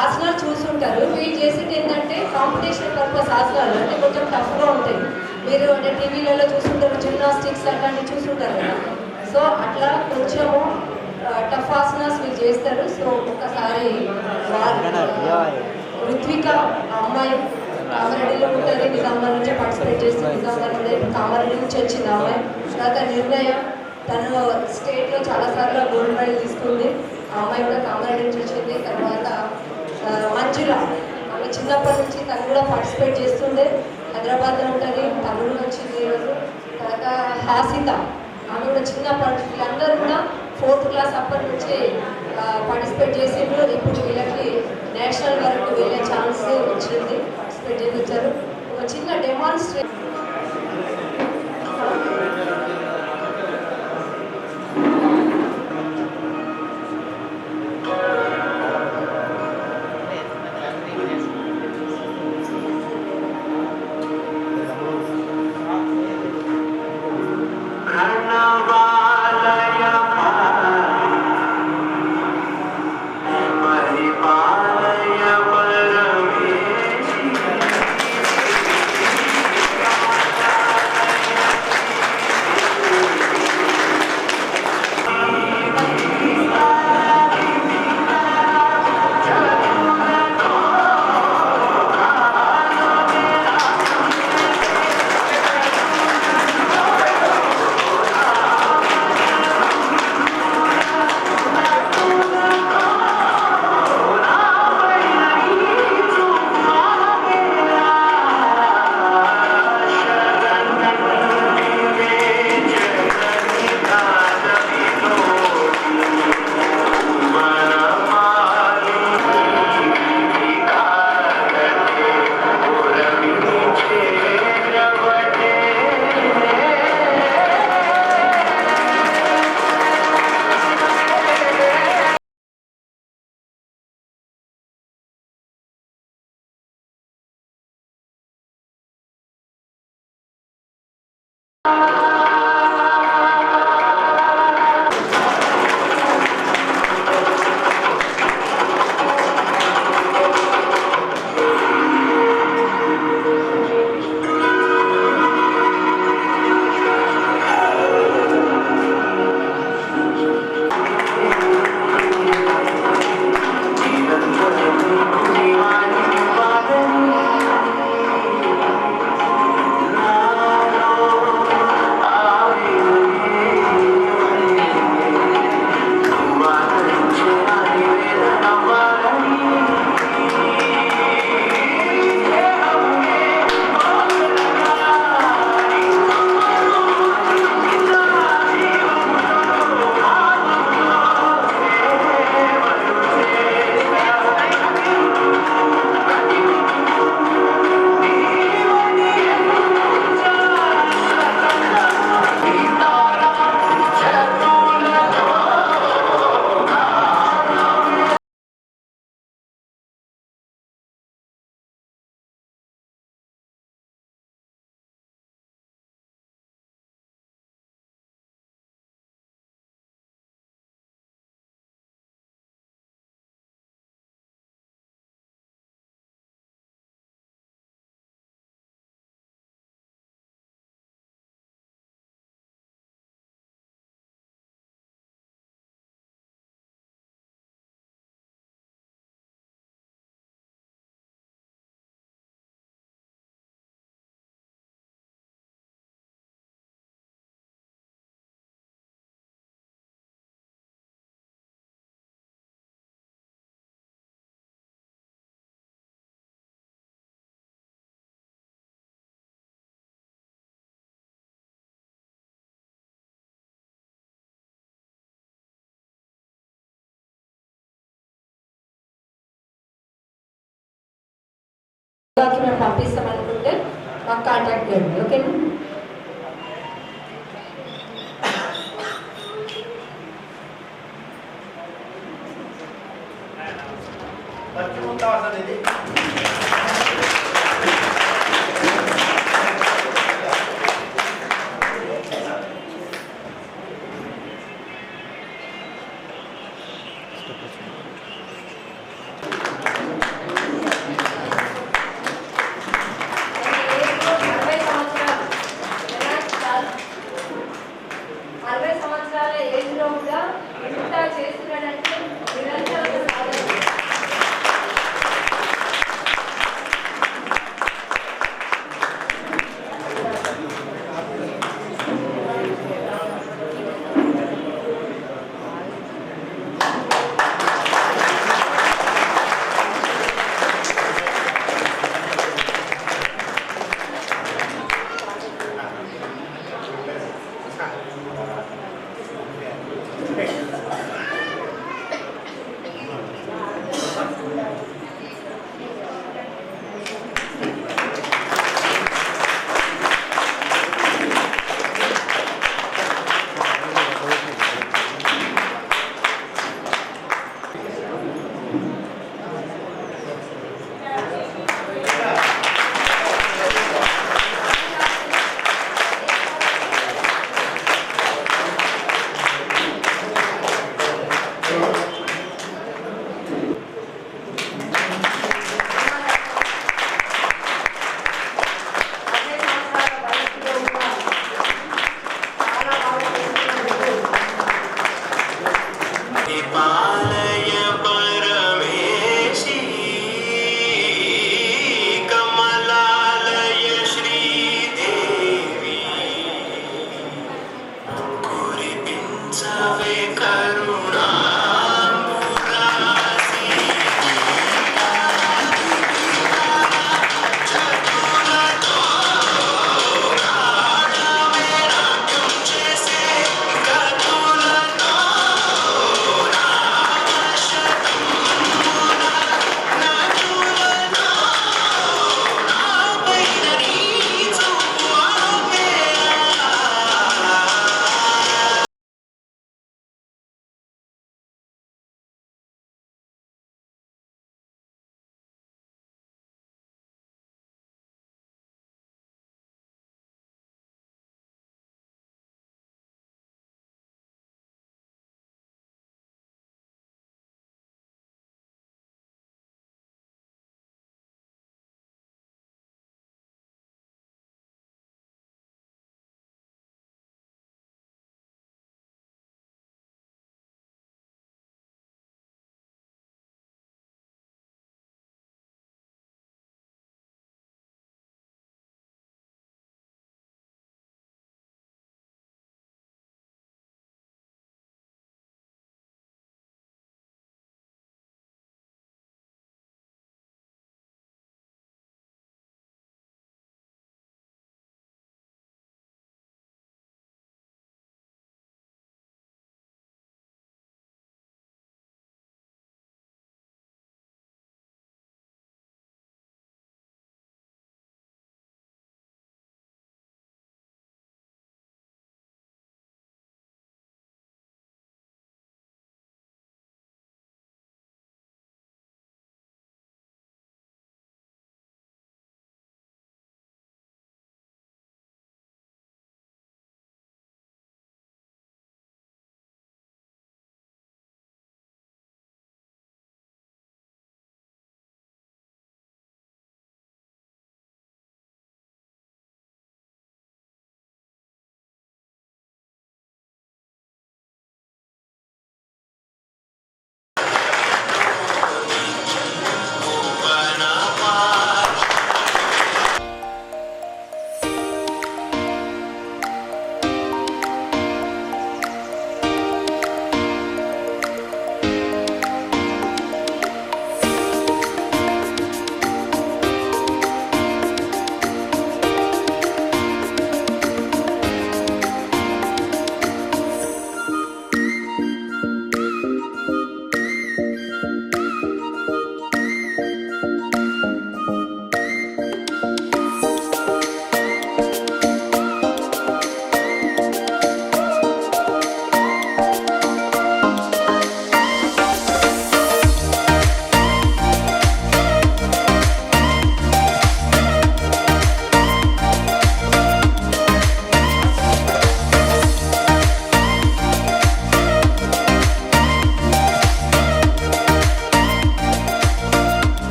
ఆసనాలు చూసుంటారు. వీళ్ళు చేసేది ఏంటంటే కాంపిటీషన్ పర్పస్ ఆసనాలు అంటే కొంచెం టఫ్గా ఉంటాయి. మీరు అంటే టీవీలలో చూసుంటారు, జిమ్నాస్టిక్స్ అట్లాంటివి చూసుంటారు కదా. సో అట్లా కొంచెము టఫ్ ఆసనాస్ వీళ్ళు చేస్తారు. సో ఒకసారి ఋత్విక అమ్మాయి కామారెడ్డిలో ఉంటుంది, నిజామాబాద్ నుంచి పార్టిసిపేట్ చేస్తుంది. నిజామాబాద్ కామారెడ్డి నుంచి వచ్చింది అమ్మాయి. తర్వాత నిర్ణయ, తను స్టేట్లో చాలాసార్లు గోల్డ్ మెడల్ తీసుకుంది. ఆ అమ్మాయి కూడా కామారెడ్డి నుంచి వచ్చింది. తర్వాత మంజుల, ఆమె చిన్నప్పటి నుంచి తను కూడా పార్టిసిపేట్ చేస్తుండే, హైదరాబాద్లో ఉంటుంది, తను కూడా వచ్చింది ఈరోజు. తర్వాత హాసిత, ఆమె కూడా చిన్నప్పటి, వీళ్ళందరూ కూడా 4th క్లాస్ అప్పటి నుంచి పార్టిసిపేట్ చేసిండ్రు. ఇప్పుడు వీళ్ళకి నేషనల్ వరకు వెళ్ళే ఛాన్స్ వచ్చింది, పార్టిసిపేట్ చేసి వచ్చారు. ఒక చిన్న డెమాన్స్ట్రేషన్ మేము పంపిస్తాం అనుకుంటే మాకు కాంటాక్ట్ చేయండి, ఓకేనా?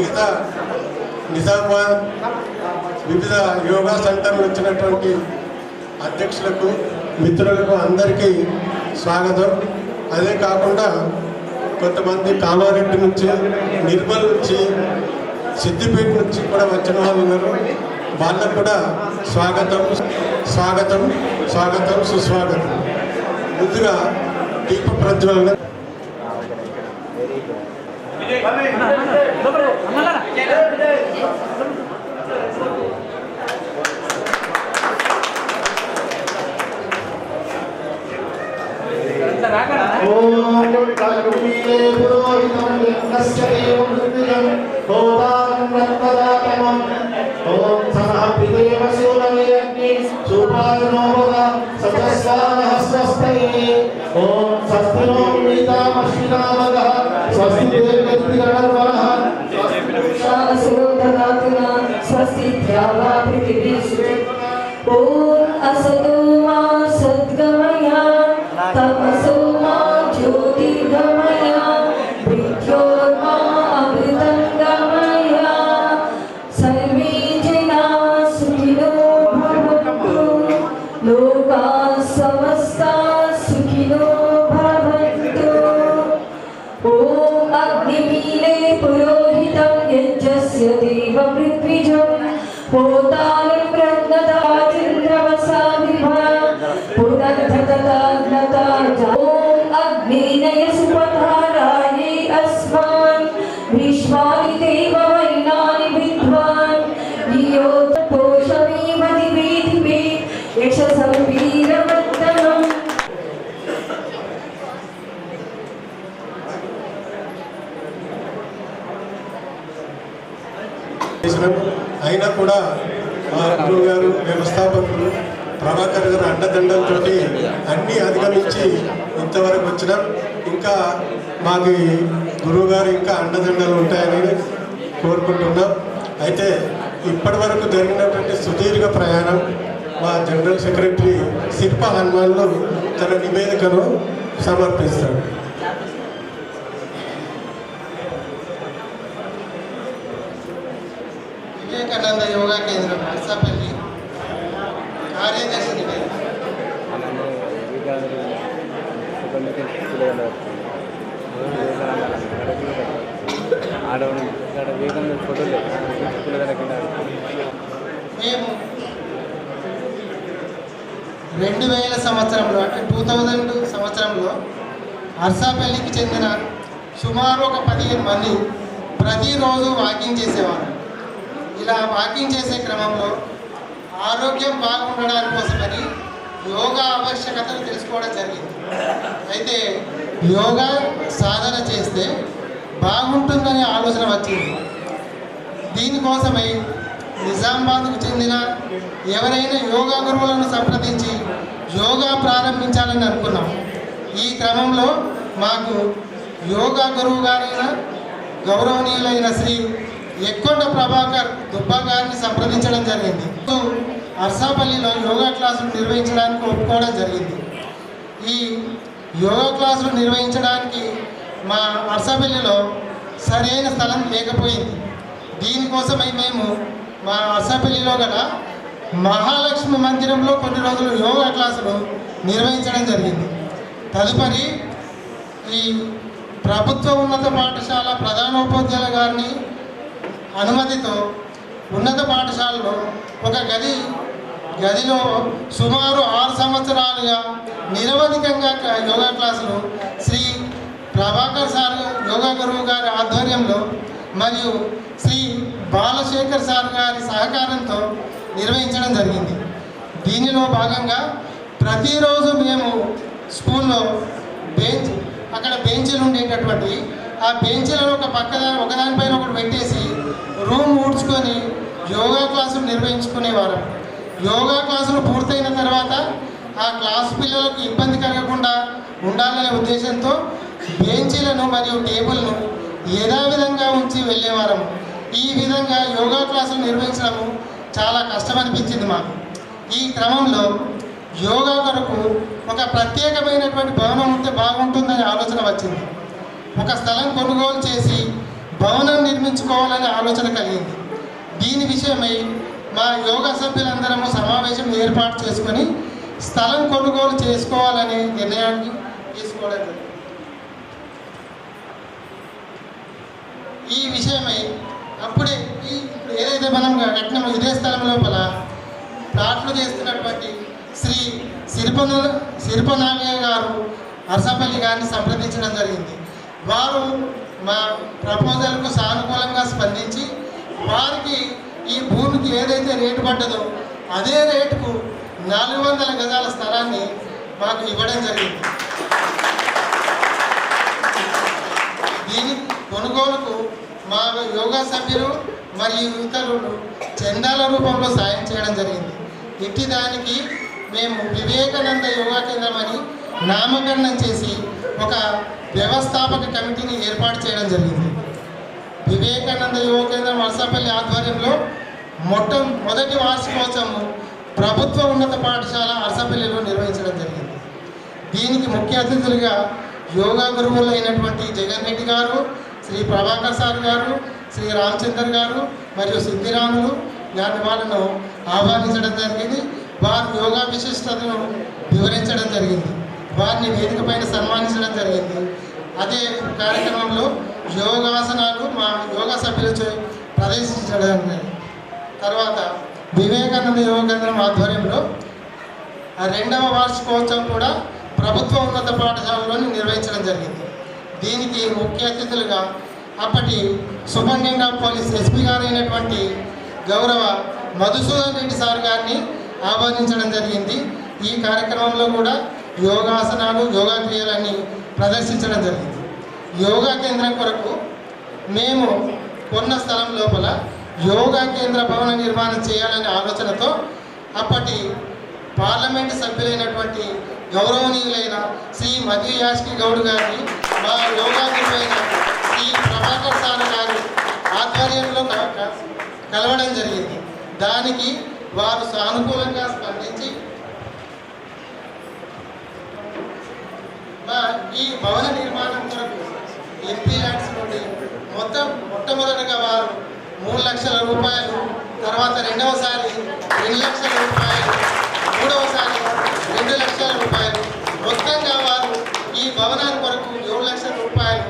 మిగతా నిజామాబాద్ వివిధ యోగా సెంటర్లు వచ్చినటువంటి అధ్యక్షులకు మిత్రులకు అందరికీ స్వాగతం. అదే కాకుండా కొంతమంది కామారెడ్డి నుంచి, నిర్మల్ నుంచి, సిద్దిపేట నుంచి కూడా వచ్చిన వాళ్ళు ఉన్నారు. వాళ్ళకు కూడా స్వాగతం స్వాగతం స్వాగతం సుస్వాగతం. ముందుగా దీప ప్రజ్వలన असतो मा सद्गमय तमसो मा ज्योतिर्गमय मृत्योर्मा अमृतंगमय सर्वे जना सुखिनो भवन्तु लोकाः समस्ताः सुखिनो भवन्तु। ॐ अग्निमीले पुरोहितं यज्ञस्य देवपृथ्वीजं पोतानं अग्निनय सुपथाराये अस्मान् भीष्मानि देववैनानि विद्वान् यो पोषमेव दिवे दिवे यशसं वीरवत्तमम्। అయినా కూడా మా గురువు గారు, వ్యవస్థాపకులు ప్రభాకర్ గారు అండదండలతో అన్నీ అధిగమించి ఇంతవరకు వచ్చినాం. ఇంకా మాకు గురువు గారు ఇంకా అండదండలు ఉంటాయని కోరుకుంటున్నాం. అయితే ఇప్పటి వరకు జరిగినటువంటి సుదీర్ఘ ప్రయాణం మా జనరల్ సెక్రటరీ శిల్ప హనుమాన్లు తన నివేదికను సమర్పిస్తాడు. వివేకానంద యోగా కేంద్రం నర్సాపల్లి కార్యదర్శి మేము 2000 సంవత్సరంలో అంటే 2000 సంవత్సరంలో నర్సాపల్లికి చెందిన సుమారు ఒక 15 మంది ప్రతిరోజు వాకింగ్ చేసేవారు. ఇలా వాకింగ్ చేసే క్రమంలో ఆరోగ్యం బాగుండడానికి కోసమని యోగా ఆవశ్యకతలు తెలుసుకోవడం జరిగింది. అయితే యోగా సాధన చేస్తే బాగుంటుందనే ఆలోచన వచ్చింది. దీనికోసమై నిజామాబాద్కు చెందిన ఎవరైనా యోగా గురువులను సంప్రదించి యోగా ప్రారంభించాలని అనుకున్నాం. ఈ క్రమంలో మాకు యోగా గురువు గారైన గౌరవనీయులైన శ్రీ ఎక్కొండ ప్రభాకర్ దుబ్బా గారిని సంప్రదించడం జరిగింది. నర్సాపల్లిలో యోగా క్లాసులు నిర్వహించడానికి ఒప్పుకోవడం జరిగింది. ఈ యోగా క్లాసులు నిర్వహించడానికి మా నర్సాపల్లిలో సరైన స్థలం లేకపోయింది. దీనికోసమై మేము మా నర్సాపల్లిలో గల మహాలక్ష్మి మందిరంలో కొన్ని రోజులు యోగా క్లాసులు నిర్వహించడం జరిగింది. తదుపరి ఈ ప్రభుత్వ ఉన్నత పాఠశాల ప్రధానోపాధ్యాయుల గారిని అనుమతితో ఉన్నత పాఠశాలలో ఒక గదిలో సుమారు 6 సంవత్సరాలుగా నిరవధికంగా యోగా క్లాసులు శ్రీ ప్రభాకర్ సార్ యోగా గురువు గారి ఆధ్వర్యంలో మరియు శ్రీ బాలశేఖర్ సార్ గారి సహకారంతో నిర్వహించడం జరిగింది. దీనిలో భాగంగా ప్రతిరోజు మేము స్కూల్లో అక్కడ బెంచీలు ఉండేటటువంటి ఆ బెంచీలను ఒకదానిపైన ఒకటి పెట్టేసి రూమ్ ఊడ్చుకొని యోగా క్లాసులు నిర్వహించుకునేవారు. యోగా క్లాసులు పూర్తయిన తర్వాత ఆ క్లాస్ పిల్లలకు ఇబ్బంది కలగకుండా ఉండాలనే ఉద్దేశంతో బెంచీలను మరియు టేబుల్ను యథావిధంగా ఉంచి వెళ్ళేవారం. ఈ విధంగా యోగా క్లాసులు నిర్వహించడము చాలా కష్టమనిపించింది మాకు. ఈ క్రమంలో యోగా కొరకు ఒక ప్రత్యేకమైనటువంటి భవనం ఉంటే బాగుంటుందనే ఆలోచన వచ్చింది. ఒక స్థలం కొనుగోలు చేసి భవనం నిర్మించుకోవాలనే ఆలోచన కలిగింది. దీని విషయమై మా యోగా సభ్యులందరము సమావేశం ఏర్పాటు చేసుకొని స్థలం కొనుగోలు చేసుకోవాలనే నిర్ణయాన్ని తీసుకోవడం జరిగింది. ఈ విషయమై అప్పుడే ఇప్పుడు ఏదైతే మనం కట్టినామో ఇదే స్థలం లోపల ప్లాట్లు చేస్తున్నటువంటి శ్రీ శిల్పనాగయ్య గారు అరసపల్లి గారిని సంప్రదించడం జరిగింది. వారు మా ప్రపోజల్కు సానుకూలంగా స్పందించి వారికి ఈ భూమికి ఏదైతే రేటు పడ్డదో అదే రేటుకు 400 గజాల స్థలాన్ని మాకు ఇవ్వడం జరిగింది. దీని కొనుగోలుకు మా యోగా సభ్యులు మరియు ఇతరులు చందాల రూపంలో సాయం చేయడం జరిగింది. ఇట్టి దానికి మేము వివేకానంద యోగా కేంద్రం అని నామకరణం చేసి ఒక వ్యవస్థాపక కమిటీని ఏర్పాటు చేయడం జరిగింది. వివేకానంద యోగా కేంద్రం అరసపల్లి ఆధ్వర్యంలో మొదటి వార్షికోత్సవం ప్రభుత్వ ఉన్నత పాఠశాల అరసపల్లిలో నిర్వహించడం జరిగింది. దీనికి ముఖ్య అతిథులుగా యోగా గురువులు అయినటువంటి జగన్ రెడ్డి గారు, శ్రీ ప్రభాకర్ సార్ గారు, శ్రీ రామచందర్ గారు మరియు సిద్ధిరాములు గారి వాళ్ళను ఆహ్వానించడం జరిగింది. వారు యోగా విశిష్టతను వివరించడం జరిగింది. వారిని వేదిక పైన సన్మానించడం జరిగింది. అదే కార్యక్రమంలో యోగాసనాలు మా యోగా సభ్యులచే ప్రదర్శించడం తర్వాత వివేకానంద యోగా కేంద్రం ఆధ్వర్యంలో 2వ వార్షికోత్సవం కూడా ప్రభుత్వ ఉన్నత పాఠశాలలోని నిర్వహించడం జరిగింది. దీనికి ముఖ్య అతిథులుగా అప్పటి సూపరింటెండెంట్ ఆఫ్ పోలీస్ ఎస్పీ గారు అయినటువంటి గౌరవ మధుసూదన్ రెడ్డి సార్ గారిని ఆహ్వానించడం జరిగింది. ఈ కార్యక్రమంలో కూడా యోగాసనాలు యోగా క్రియలన్నీ ప్రదర్శించడం జరిగింది. యోగా కేంద్రం కొరకు మేము కొన్న స్థలం లోపల యోగా కేంద్ర భవన నిర్మాణం చేయాలనే ఆలోచనతో అప్పటి పార్లమెంటు సభ్యులైనటువంటి గౌరవనీయులైన శ్రీ మధు యాష్కి గౌడ్ గారిని మా యోగా గురువైన శ్రీ ప్రభాకర్ సార్ గారి ఆధ్వర్యంలో కలవడం జరిగింది. దానికి వారు సానుకూలంగా స్పందించి ఈ భవన నిర్మాణం కొరకు ఎంపీ ల్యాండ్స్ నుండి మొట్టమొదటిగా వారు 3 లక్షల రూపాయలు, తర్వాత రెండవసారి 2 లక్షల రూపాయలు, మూడవసారి 2 లక్షల రూపాయలు, మొత్తంగా వారు ఈ భవనాన్ని కొరకు 7 లక్షల రూపాయలు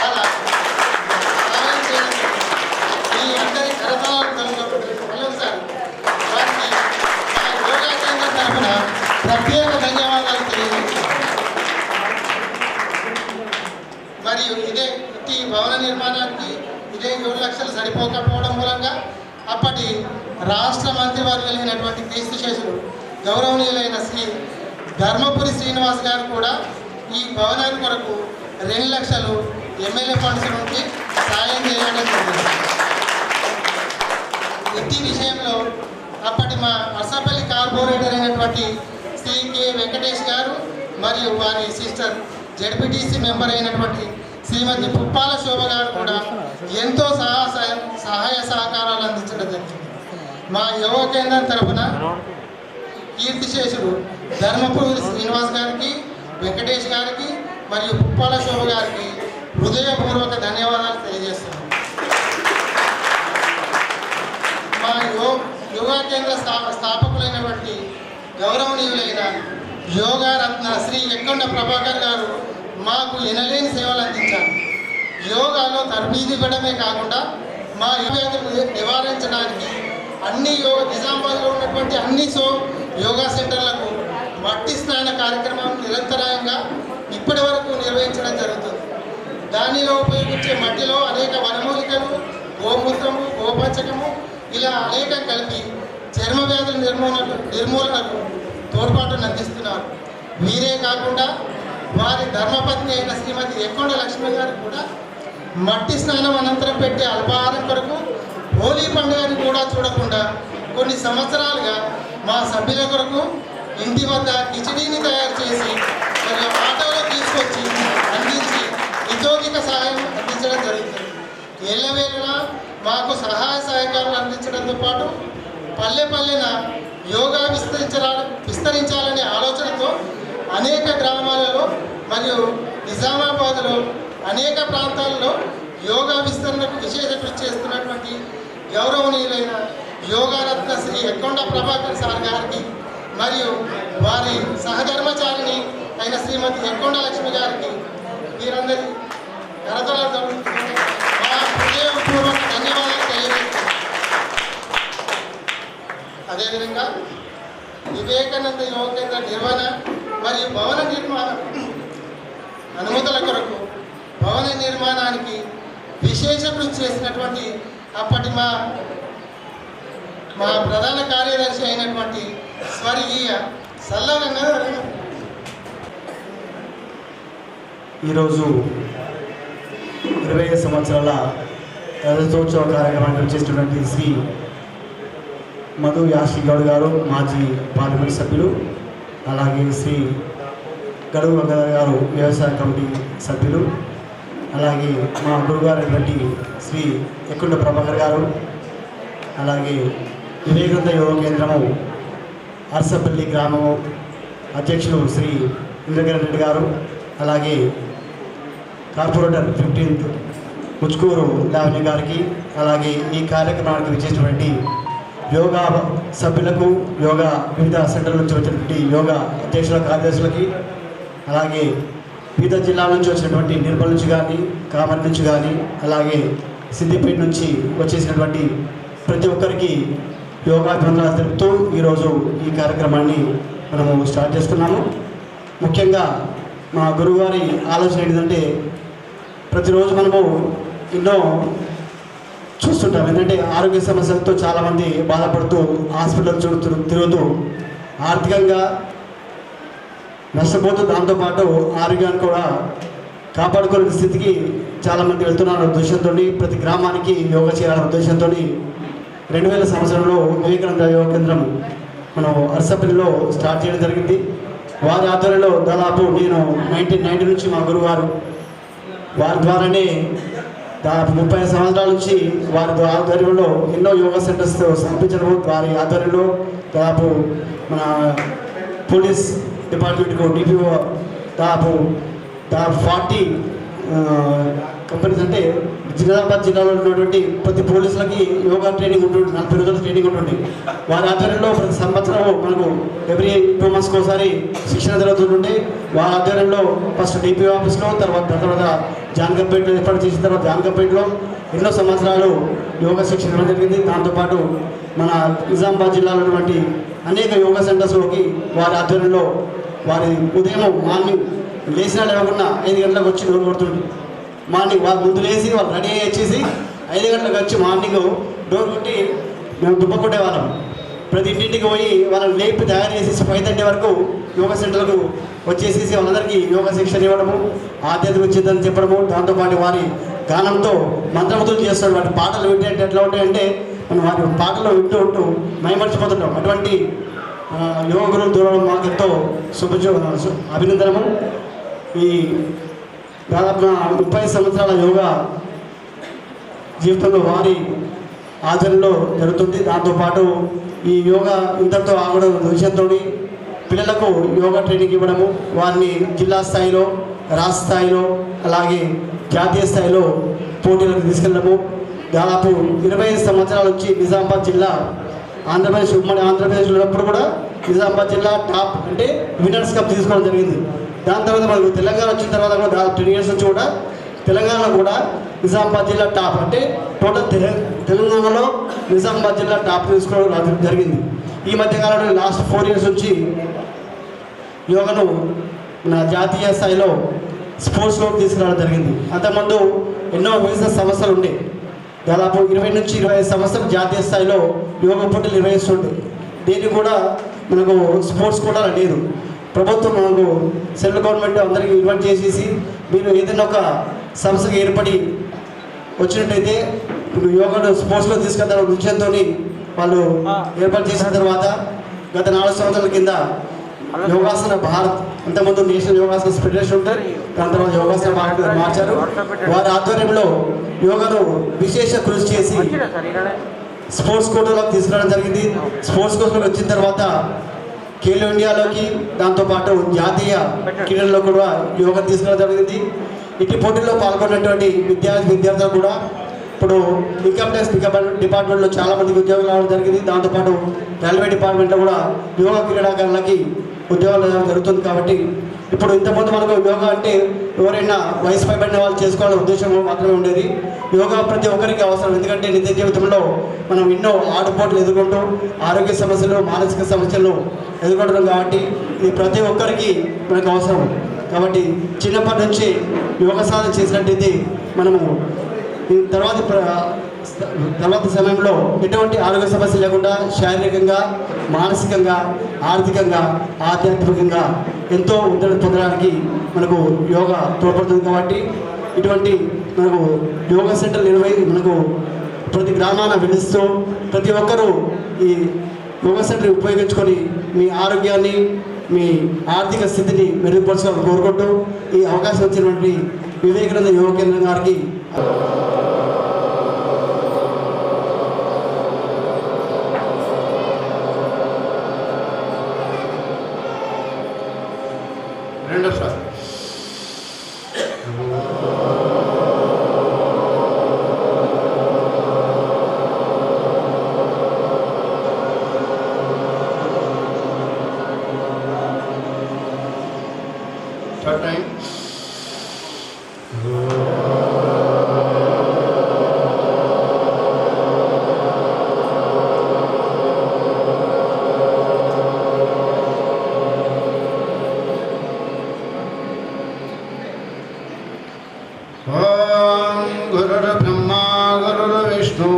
అలా సహాయం చేయడం ఈ అందరి కరతాళాలు సార్ వారికి మా యోగా కేంద్రం తరఫున ప్రత్యేక ధన్యవాదాలు తెలియజేస్తున్నాను. మరియు ఈ భవన నిర్మాణానికి ఇదే 7 లక్షలు సరిపోకపోవడం మూలంగా అప్పటి రాష్ట్ర మంత్రివర్యులైనటువంటి క్రీస్తుశేషులు గౌరవనీయులైన శ్రీ ధర్మపురి శ్రీనివాస్ గారు కూడా ఈ భవనాన్ని కొరకు 2 లక్షలు ఎమ్మెల్యే ఫండ్స్ నుండి సాయం చేయడం జరిగింది. ఈ విషయంలో అప్పటి మా అరసపల్లి కార్పొరేటర్ అయినటువంటి శ్రీ కె వెంకటేష్ గారు మరియు వారి సిస్టర్ జెడ్పీటీసీ మెంబర్ అయినటువంటి శ్రీమతి పుప్పాల శోభ గారు కూడా ఎంతో సహాయ సహకారాలు అందించడం జరిగింది. మా యోగా కేంద్రం తరఫున కీర్తిశేషుడు ధర్మపురి శ్రీనివాస్ గారికి, వెంకటేష్ గారికి మరియు పుప్పాల శోభ గారికి హృదయపూర్వక ధన్యవాదాలు తెలియజేస్తున్నాం. మా యోగా కేంద్ర స్థాపకులైనటువంటి గౌరవనీయులైన యోగా రత్న శ్రీ ఎక్కొండ ప్రభాకర్ గారు మాకు ఎనలేని సేవలు అందించారు. యోగాలో తరబీదు ఇవ్వడమే కాకుండా మా వ్యాధులు నివారించడానికి నిజామాబాద్లో ఉన్నటువంటి అన్ని యోగా సెంటర్లకు మట్టి స్నాన కార్యక్రమం నిరంతరాయంగా ఇప్పటి వరకు నిర్వహించడం జరుగుతుంది. దానిలో ఉపయోగించే మట్టిలో అనేక వనమూలికలు, గోమూత్రము, గోపంచకము ఇలా అనేకం కలిపి చర్మ వ్యాధుల నిర్మూలనకు తోడ్పాటును అందిస్తున్నారు. వీరే కాకుండా వారి ధర్మపత్ని అయిన శ్రీమతి ఎక్కొండ లక్ష్మి గారు కూడా మట్టి స్నానం అనంతరం పెట్టే అల్పాహారం కొరకు హోలీ పండుగని కూడా చూడకుండా కొన్ని సంవత్సరాలుగా మా సభ్యుల కొరకు ఇంటి వద్ద కిచడీని తయారు చేసి మరియు ఆటోలో తీసుకొచ్చి అందించి ఉద్యోగిక సహాయం అందించడం జరుగుతుంది. ఎల్లవేళలా మాకు సహాయ సహకారాలు అందించడంతో పాటు పల్లెన యోగా విస్తరించాలనే ఆలోచనతో అనేక గ్రామాలలో మరియు నిజామాబాద్లో అనేక ప్రాంతాల్లో యోగా విస్తరణకు విశేష కృషి చేస్తున్నటువంటి గౌరవనీయులైన యోగారత్న శ్రీ ఎక్కొండ ప్రభాకర్ సార్ గారికి మరియు వారి సహధర్మచారిణి అయిన శ్రీమతి ఎక్కొండ లక్ష్మి గారికి వీరందరి కరతలతో మా హృదయపూర్వక ధన్యవాదాలు తెలియజేస్తున్నాను. అదేవిధంగా వివేకానంద యోగ కేంద్ర నిర్వహణ మరియు భవన నిర్మాణ అనుమతుల కొరకు భవన నిర్మాణానికి విశేష కృషి చేసినటువంటి అప్పటి మా ప్రధాన కార్యదర్శి అయినటువంటి స్వర్గీయ సల్లరన్న ఈరోజు 25 సంవత్సరాల రజతోత్సవ కార్యక్రమానికి వచ్చేసినటువంటి శ్రీ మధు యాషి గౌడ్ గారు మాజీ పార్లమెంట్ సభ్యులు, అలాగే శ్రీ గడువు గంగాధర్ గారు వ్యవసాయ కమిటీ సభ్యులు, అలాగే మా గురుగారు అయినటువంటి శ్రీ ఎక్కొండ ప్రభాకర్ గారు, అలాగే వివేకానంద యోగ కేంద్రము అర్సపల్లి గ్రామము అధ్యక్షులు శ్రీ ఇంద్రకిరణ్ రెడ్డి గారు, అలాగే కార్పొరేటర్ 15th ముచ్కూరు లావణ్య గారికి, అలాగే ఈ కార్యక్రమానికి విచ్చేసినటువంటి యోగా సభ్యులకు, యోగా వివిధ సెంటర్ల నుంచి వచ్చినటువంటి యోగా అధ్యక్షుల కార్యదర్శులకి, అలాగే వివిధ జిల్లాల నుంచి వచ్చినటువంటి నిర్మల్ నుంచి కానీ, కామన్ నుంచి కానీ, అలాగే సిద్దిపేట నుంచి వచ్చేసినటువంటి ప్రతి ఒక్కరికి యోగాభివందనాలు తెలుపుతూ ఈరోజు ఈ కార్యక్రమాన్ని మనము స్టార్ట్ చేస్తున్నాము. ముఖ్యంగా మా గురువుగారి ఆలోచన ఏంటంటే, ప్రతిరోజు మనము ఎన్నో చూస్తుంటాం. ఏంటంటే ఆరోగ్య సమస్యలతో చాలామంది బాధపడుతూ హాస్పిటల్ తిరుగుతూ ఆర్థికంగా నష్టపోతూ దాంతోపాటు ఆరోగ్యాన్ని కూడా కాపాడుకునే స్థితికి చాలామంది వెళ్తున్నారు ఉద్దేశంతో ప్రతి గ్రామానికి యోగా చేయాలనే ఉద్దేశంతో 2000 సంవత్సరంలో వివేకానంద యోగ కేంద్రం మనం అరసపల్లిలో స్టార్ట్ చేయడం జరిగింది. వారి ఆధ్వర్యంలో దాదాపు నేను 1990 నుంచి మా గురువారు వారి ద్వారానే దాదాపు 30 సంవత్సరాల నుంచి వారి ఆధ్వర్యంలో ఎన్నో యోగా సెంటర్స్ స్థాపించడం, వారి ఆధ్వర్యంలో దాదాపు మన పోలీస్ డిపార్ట్మెంట్కు డిపిఓ దాదాపు 40 కంపెనీస్, అంటే జిల్లాబాద్ జిల్లాలో ఉన్నటువంటి ప్రతి పోలీసులకి యోగా ట్రైనింగ్ ఉంటుంది, 40 రోజుల ట్రైనింగ్ ఉంటుంది. వారి ఆధ్వర్యంలో ప్రతి సంవత్సరం మనకు ఎవ్రీ 2 మంత్స్కి ఒకసారి శిక్షణ జరుగుతుంటే వారి ఆధ్వర్యంలో ఫస్ట్ డిపిఓ ఆఫీస్లో, తర్వాత జాన్కంపేటలో ఏర్పాటు చేసిన తర్వాత జాన్కంపేటలో ఎన్నో సంవత్సరాలు యోగా శిక్షణ ఇవ్వడం జరిగింది. దాంతోపాటు మన నిజామాబాద్ జిల్లాలో ఉన్నటువంటి అనేక యోగా సెంటర్స్లోకి వారి ఆధ్వర్యంలో వారి ఉదయం మార్నింగ్ లేచినా లేకుండా 5 గంటలకు వచ్చి డోర్ కొడుతుంది. మార్నింగ్ వాళ్ళు ముందు లేచి వాళ్ళు రెడీ అయ్యి వచ్చేసి 5 గంటలకు వచ్చి మార్నింగ్ డోర్ కొట్టి మేము దుబ్బ కొట్టేవాళ్ళం. ప్రతి ఇంటింటికి పోయి వాళ్ళని లేపి తయారు చేసేసి 5:30 వరకు యోగా సెంటర్లకు వచ్చేసేసి వాళ్ళందరికీ యోగా శిక్షణ ఇవ్వడము, ఆధ్యాత్మిక చింతన చెప్పడము, దాంతోపాటు వారి గానంతో మంత్రముతులు చేస్తాడు. వాటి పాటలు వింటే ఎట్లా ఉంటాయంటే మనం వారి పాటలు వింటూ మైమర్చిపోతుంటాం. అటువంటి యోగ గురువు దూరం మాకు ఎంతో అభినందనము. ఈ దాదాపు 30 సంవత్సరాల యోగా జీవితంలో వారి ఆచరణలో జరుగుతుంది. దాంతోపాటు ఈ యోగా ఇంతటితో ఆగడం విషయంతో పిల్లలకు యోగా ట్రైనింగ్ ఇవ్వడము, వారిని జిల్లా స్థాయిలో, రాష్ట్ర స్థాయిలో, అలాగే జాతీయ స్థాయిలో పోటీలకు తీసుకెళ్ళడము. దాదాపు 25 సంవత్సరాల నుంచి నిజామాబాద్ జిల్లా ఆంధ్రప్రదేశ్ ఉమ్మడి ఆంధ్రప్రదేశ్లో ఉన్నప్పుడు కూడా నిజామాబాద్ జిల్లా టాప్ అంటే విన్నర్స్ కప్ తీసుకోవడం జరిగింది. దాని తర్వాత మనకు తెలంగాణ వచ్చిన తర్వాత కూడా దాదాపు 10 years నుంచి కూడా తెలంగాణలో కూడా నిజామాబాద్ జిల్లా టాప్ అంటే టోటల్ తెలంగాణలో నిజామాబాద్ జిల్లా టాప్ తీసుకోవడం జరిగింది. ఈ మధ్యకాలంలో లాస్ట్ 4 years నుంచి యోగాను మన జాతీయ స్థాయిలో స్పోర్ట్స్లోకి తీసుకురావడం జరిగింది. అంతకుముందు ఎన్నో వివిధ సంస్థలు ఉండే, దాదాపు 20 నుంచి 25 సంవత్సరాలు జాతీయ స్థాయిలో యోగా పోటీలు నిర్వహిస్తుండే. దీనికి కూడా మనకు స్పోర్ట్స్ కూడా లేదు. ప్రభుత్వం మనకు సెంట్రల్ గవర్నమెంట్ అందరికీ ఇన్వైట్ చేసేసి మీరు ఏదైనా ఒక సంస్థకు ఏర్పడి వచ్చినట్టయితే ఇప్పుడు యోగాను స్పోర్ట్స్లో తీసుకెళ్తారు విషయంతో వాళ్ళు ఏర్పాటు చేసిన తర్వాత గత 4 సంవత్సరాల కింద యోగాసన భారత్, అంతకుముందు నేషనల్ యోగాసన ఫెడరేషన్ ఉంటుంది, దాని తర్వాత యోగాసన భారత్ మార్చారు. వారి ఆధ్వర్యంలో యోగాను విశేష కృషి చేసి స్పోర్ట్స్ కోటాలోకి తీసుకురావడం జరిగింది. స్పోర్ట్స్ కోటాలోకి వచ్చిన తర్వాత ఖేలో ఇండియాలోకి, దాంతోపాటు జాతీయ క్రీడల్లో కూడా యోగా తీసుకురావడం జరిగింది. ఇటు పోటీల్లో పాల్గొన్నటువంటి విద్యార్థులు కూడా ఇప్పుడు ఇన్కమ్ ట్యాక్స్ డిపార్ట్మెంట్లో చాలా మందికి ఉద్యోగాలు రావడం జరిగింది. దాంతోపాటు రైల్వే డిపార్ట్మెంట్లో కూడా యోగా క్రీడాకారులకి ఉద్యోగాలు జరుగుతుంది. కాబట్టి ఇప్పుడు ఇంతకుముందు మనకు యోగా అంటే ఎవరైనా వయసు పైబడిన వాళ్ళు చేసుకోవాలనే ఉద్దేశం మాత్రమే ఉండేది. యోగా ప్రతి ఒక్కరికి అవసరం. ఎందుకంటే నిత్య జీవితంలో మనం ఎన్నో ఆటుపోట్లు ఎదుర్కొంటూ ఆరోగ్య సమస్యలు, మానసిక సమస్యలు ఎదుర్కొంటున్నాం. కాబట్టి ఇది ప్రతి ఒక్కరికి మనకు అవసరం. కాబట్టి చిన్నప్పటి నుంచి యోగ సాధన చేసినట్టయితే మనము తర్వాత సమయంలో ఎటువంటి ఆరోగ్య సమస్య లేకుండా శారీరకంగా, మానసికంగా, ఆర్థికంగా, ఆధ్యాత్మికంగా ఎంతో ఉన్నతి పొందడానికి మనకు యోగా తోడ్పడుతుంది. కాబట్టి ఇటువంటి మనకు యోగా సెంటర్లు మనకు ప్రతి గ్రామాన వెలుస్తూ ప్రతి ఒక్కరూ ఈ యోగా సెంటర్ ఉపయోగించుకొని మీ ఆరోగ్యాన్ని, మీ ఆర్థిక స్థితిని మెరుగుపరచాలని కోరుకుంటూ ఈ అవకాశం వచ్చినటువంటి వివేకానంద యోగా కేంద్రం గారికి రెండోసారి థర్డ్ టైం गुरुर्ब्रह्मा गुरुर्विष्णु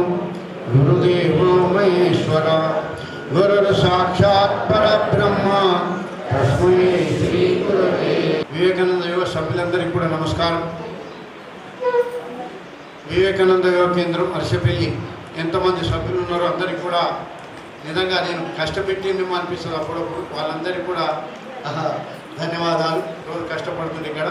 गुरुदेवो महेश्वर गुरुर्साक्षात् परब्रह्म तस्मै श्री गुरुवे వివేకానంద యోగ సభ్యులందరికీ కూడా నమస్కారం. వివేకానంద యోగ కేంద్రం అరసపల్లి ఎంతమంది సభ్యులు ఉన్నారో అందరికీ కూడా నిజంగా నేను కష్టపెట్టిందేమో అనిపిస్తుంది అప్పుడప్పుడు. వాళ్ళందరికీ కూడా ధన్యవాదాలు. రోజు కష్టపడుతుంది ఇక్కడ.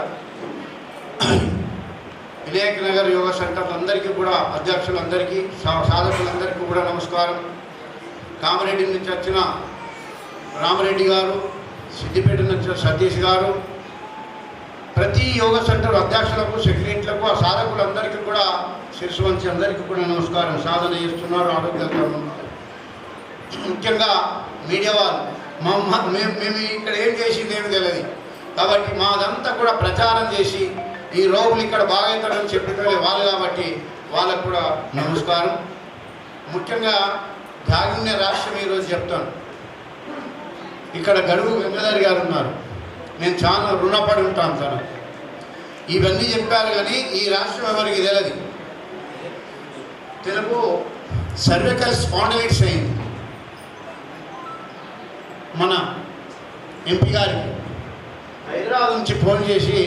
వినాయక్ నగర్ యోగా సెంటర్ అందరికీ కూడా అధ్యక్షులందరికీ, సాధకులందరికీ కూడా నమస్కారం. కామారెడ్డి నుంచి వచ్చిన రామరెడ్డి గారు, సిద్దిపేట నుంచి సతీష్ గారు, ప్రతి యోగా సెంటర్ అధ్యక్షులకు, సెక్రటరీలకు, ఆ సాధకులందరికీ కూడా శిరస్సు వంచి అందరికీ కూడా నమస్కారం. సాధన చేస్తున్నారు, ఆరోగ్యంగా ఉన్నారు. ముఖ్యంగా మీడియా వాళ్ళు మేము ఇక్కడ ఏం చేసింది ఏమి తెలియదు. కాబట్టి మాదంతా కూడా ప్రచారం చేసి ఈ రోగులు ఇక్కడ బాగవుతారని చెప్పిన వాళ్ళు కాబట్టి వాళ్ళకు కూడా నమస్కారం. ముఖ్యంగా జాగిన్య రాష్ట్రం ఈరోజు చెప్తాను. ఇక్కడ గడువు వెంకటారి గారు ఉన్నారు. నేను చాలా రుణపడి ఉంటాను తను. ఇవన్నీ చెప్పారు కానీ ఈ రాష్ట్రం ఎవరికి తెలియదు. తెలుగు సర్వికల్ స్పాండిలైటిస్ అయింది మన ఎంపీ గారికి. హైదరాబాద్ నుంచి ఫోన్ చేసి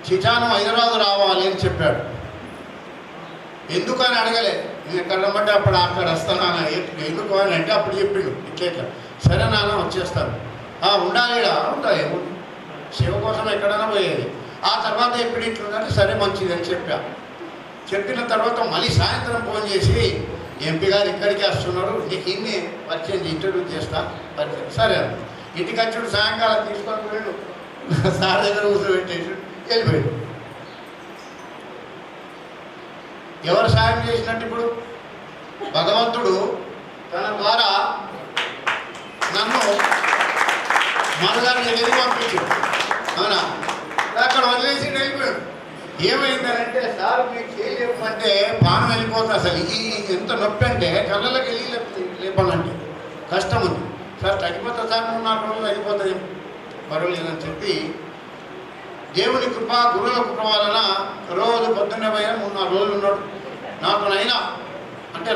చిటాను హైదరాబాద్ రావాలి అని చెప్పాడు. ఎందుకని అడగలే. నేను ఎక్కడ రమ్మంటే అప్పుడు అక్కడ వస్తాను. ఎందుకు అని అంటే అప్పుడు చెప్పిండు ఇట్లా. సరే నాన్న వచ్చేస్తాను. ఉండాలిడా ఉంటాయి శివ కోసం ఎక్కడైనా పోయేది. ఆ తర్వాత ఎప్పుడు ఇట్లుందంటే సరే మంచిది అని చెప్పిన తర్వాత మళ్ళీ సాయంత్రం ఫోన్ చేసి ఎంపీ గారు ఇక్కడికి వస్తున్నారు, నీకు ఇన్ని పరిచయం ఇంటర్వ్యూ చేస్తా పరిచయం. సరే ఇంటికి వచ్చాడు. సాయంకాలం తీసుకొని పోయాడు. సార్ దగ్గర కూర్చోబెట్టేసి వెళ్ళిపోయాడు. ఎవరు సాయం చేసినట్టు? ఇప్పుడు భగవంతుడు తన ద్వారా నన్ను మనగారిని ఎదురు పంపించాడు. అవునా? అక్కడ వదిలేసి వెళ్ళిపోయాడు. ఏమైందనంటే సార్ మీకు చేయలేమంటే పానం వెళ్ళిపోతుంది. అసలు ఈ ఎంత నొప్పి అంటే కళ్ళకి వెళ్ళి లేపాలంటే కష్టం ఉంది. సార్ తగ్గిపోతుంది సార్, 3-4 రోజులు తగ్గిపోతుంది, పర్వాలేదని చెప్పి దేవుని కృప, గురువుల కృప వలన రోజు పొద్దున్నే పోయా 3-4 రోజులు ఉన్నాడు.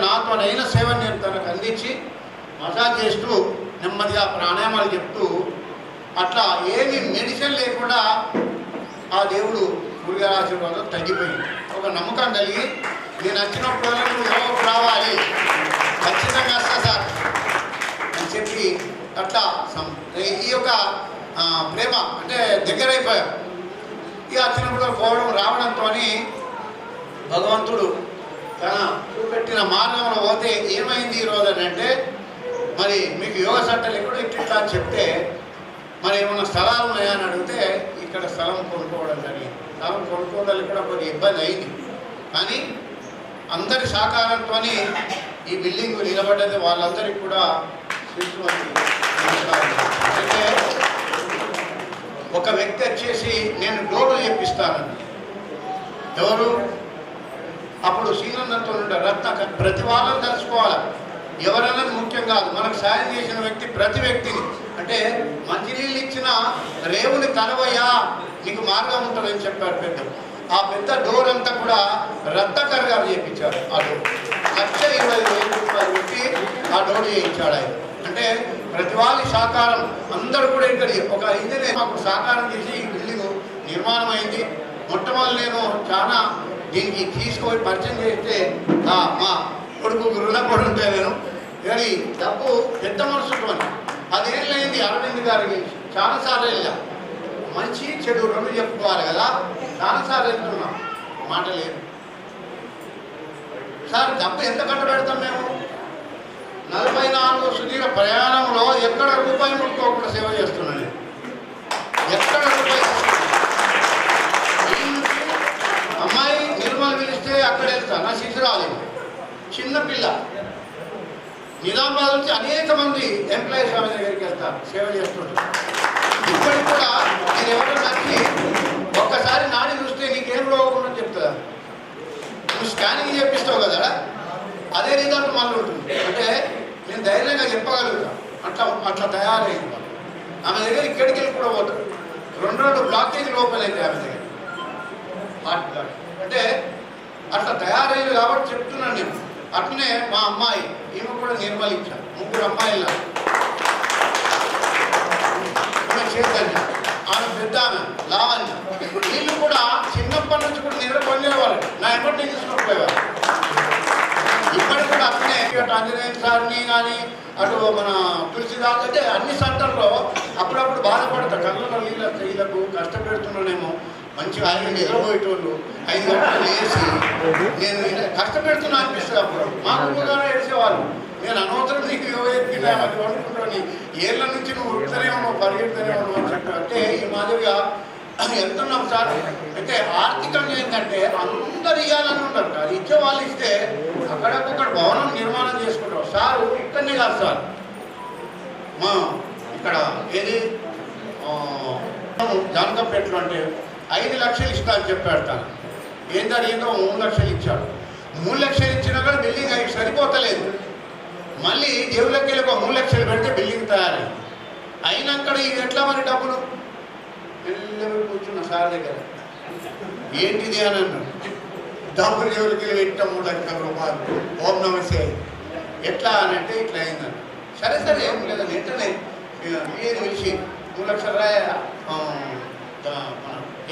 నాతోనైనా సేవని నేను తనకు అందించి మసాజ్ చేస్తూ నెమ్మదిగా ప్రాణాయామాలు చెప్తూ అట్లా ఏమి మెడిసిన్ లేకుండా ఆ దేవుడు గురుగారి ఆశీర్వాదం తగ్గిపోయింది. ఒక నమ్మకం కలిగి నేను వచ్చినప్పుడు నువ్వు యోగకు రావాలి, ఖచ్చితంగా వస్తా సార్ అని చెప్పి అట్లా ఈ యొక్క ప్రేమ అంటే దగ్గరైపోయారు. ఇక వచ్చినప్పుడు పోవడం రావడంతో భగవంతుడు తన చూపెట్టిన మార్గంలో పోతే ఏమైంది ఈరోజు అని అంటే, మరి మీకు యోగ సెంటర్లు ఎక్కడో ఇట్లా అని చెప్తే మరి ఏమన్నా స్థలాలు ఉన్నాయా అని అడిగితే ఇక్కడ స్థలం కొనుక్కోవడం జరిగింది. స్థలం కొనుక్కోవడానికి కూడా కొద్దిగా ఇబ్బంది అయింది. కానీ అందరి సహకారంతో ఈ బిల్డింగ్ నిలబడ్డది. వాళ్ళందరికీ కూడా అయితే ఒక వ్యక్తి వచ్చేసి నేను డోర్లు చెప్పిస్తానని, ఎవరు అప్పుడు శ్రీనందంతో ఉంటారు రత్న, ప్రతి వాళ్ళని తెలుసుకోవాలి, ఎవరన్నది ముఖ్యం కాదు, మనకు సాయం చేసిన వ్యక్తి ప్రతి వ్యక్తిని, అంటే మంచినీళ్ళు ఇచ్చిన రేవుని తలవయ్యా నీకు మార్గం ఉంటుందని చెప్పారు పెద్ద. ఆ పెద్ద డోర్ అంతా కూడా రత్నకర్ గారు చేయించారు. ఆ డోర్ 1,20,000 రూపాయలు పెట్టి ఆ డోర్ చేయించాడు ఆయన. అంటే ప్రతి వాళ్ళ సహకారం అందరూ కూడా ఇక్కడ ఒక ఇంజనీర్ మాకు సహకారం చేసి ఈ బిల్డింగ్ నిర్మాణం అయింది. మొట్టమొదటి నేను చాలా దీనికి తీసుకొని పరిచయం చేస్తే మా కొడుకు రుణపడి ఉంటే నేను కానీ డబ్బు పెద్ద మనసుతో 10 ఏళ్ళు అయింది అరవింద్ గారికి చాలాసార్లు వెళ్ళాం. మంచి చెడు రెండు చెప్పుకోవాలి కదా, చాలాసార్లు వెళ్తున్నాం, మాట లేదు. సార్ డబ్బు ఎంత కట్టబెడతాం మేము? 44 సుదీర్ఘ ప్రయాణంలో ఎక్కడ రూపాయి ముట్టుకోకుండా సేవ చేస్తున్నాను నేను. ఎక్కడ రూపాయి అమ్మాయి నిర్మల్ పిలిస్తే అక్కడ వెళ్తా, నా శిశురాలు చిన్నపిల్ల. నిజామాబాద్ నుంచి అనేక మంది ఎంప్లాయీస్ ఆమె దగ్గరికి వెళ్తారు, సేవ చేస్తుంటారు. ఇప్పటికి కూడా నేను ఎవరో నచ్చి ఒక్కసారి నాడి చూస్తే నీకేం రోగం ఉందని చెప్తుందా, నువ్వు స్కానింగ్ చేపిస్తావు కదా, అదే రిజల్ట్ మళ్ళీ ఉంటుంది. అంటే నేను ధైర్యంగా చెప్పగలుగుతాను, అట్లా తయారైంది. ఆమె దగ్గర ఇక్కడికి వెళ్ళి కూడా పోతాడు. 2 బ్లాకేజ్ లోపల అయితే ఆమె దగ్గర హార్ట్ బ్లాక్. అంటే అట్లా తయారైంది కాబట్టి చెప్తున్నాను నేను. అట్లనే మా అమ్మాయి ఈమె కూడా నిర్మలించాను. 3 అమ్మాయిలు చైతన్య, ఆమె పెద్ద ఆమె లావణ్య. వీళ్ళు కూడా చిన్నప్పటి నుంచి కూడా నిద్రపోయేవారు, నా ఎప్పటి నుంచి తీసుకుపోయేవారు. ఇప్పటికి కూడా అట్లనే ఆంజనేయ సార్ని కానీ అటు మన తులసిదాస్ అంటే అన్ని సెంటర్లో అప్పుడప్పుడు బాధపడతా, కళ్ళలో వీళ్ళకు కష్టపెడుతున్నానేమో, మంచిగా ఆయన నిద్రపోయేటోళ్ళు 5 గంటలు వేసి నేను కష్టపెడుతున్నా అనిపిస్తుంది. అప్పుడు మా కుటుంబంగానే ఏడ్చేవాళ్ళు, నేను అనవసరం నీకు అది అనుకుంటాను, ఏళ్ళ నుంచి నువ్వు ఉడుతూనే ఉన్నావు, పరిగెడుతూనే ఉన్నావు అని చెప్పారు. అంటే ఈ మాదిరిగా వెళ్తున్నాం సార్. అంటే ఆర్థికంగా ఏంటంటే అందరు ఇవ్వాలని ఉంటారు, అది ఇచ్చే వాళ్ళు ఇస్తే అక్కడొక్కడ భవనం నిర్మాణం చేసుకుంటారు. సార్ ఇక్కడనే కాదు సార్, మా ఇక్కడ ఏది జానకంపేటలో అంటే 5 లక్షలు ఇస్తా అని చెప్పాడు. తను ఏం జరిగిందో 3 లక్షలు ఇచ్చాడు. 3 లక్షలు ఇచ్చినా కూడా బిల్డింగ్ అవి సరిపోతలేదు. మళ్ళీ దేవుళ్ళకి వెళ్ళి 3 లక్షలు పెడితే బిల్డింగ్ తయారైంది. అయినాక ఇవి ఎట్లా మరి డబ్బులు కూర్చున్న సార్ దగ్గర ఏంటిది అని అన్నాడు. డబ్బులు దేవుడికి వెళ్ళి పెట్టాం 3 లక్షల రూపాయలు, ఓం నమస్తే ఎట్లా అని అంటే ఇట్లా అయిందని. సరే సరే ఏం లేదా వెంటనే మీరు పిలిచి 3 లక్షల రాయ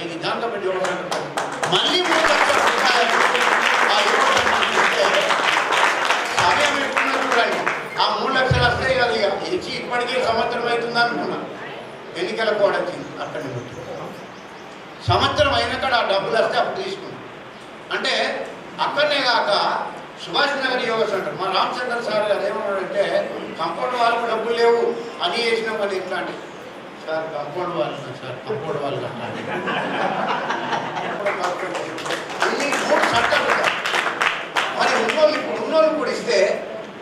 ఏది దాంతో పెట్టి మళ్ళీ 3 లక్షల రూపాయలు సమయం ఎట్టున్నా చూడండి. ఆ 3 లక్షలు వస్తాయి కదా, ఇక ఇచ్చి ఇప్పటికే సంవత్సరం అవుతుంది అనుకున్నా. ఎన్నికల కోడ్ వచ్చింది, అక్కడి నుంచి సంవత్సరం అయినాక ఆ డబ్బులు వస్తే అప్పుడు తీసుకున్నాం. అంటే అక్కడనే కాక సుభాష్ నగర్ యోగ సెంటర్ మా రామచంద్ర సార్ గారు ఏమన్నాడంటే, కంపౌండ్ వాళ్ళకు డబ్బులు లేవు అని చేసినాం కానీ ఇట్లాంటి సార్ కంపౌండ్ వాళ్ళు సార్ కంపౌండ్ వాళ్ళు కట్టాలి. ఇన్ని 3 సెంటర్లు మరి ఉన్నోళ్ళు కూడా ఇస్తే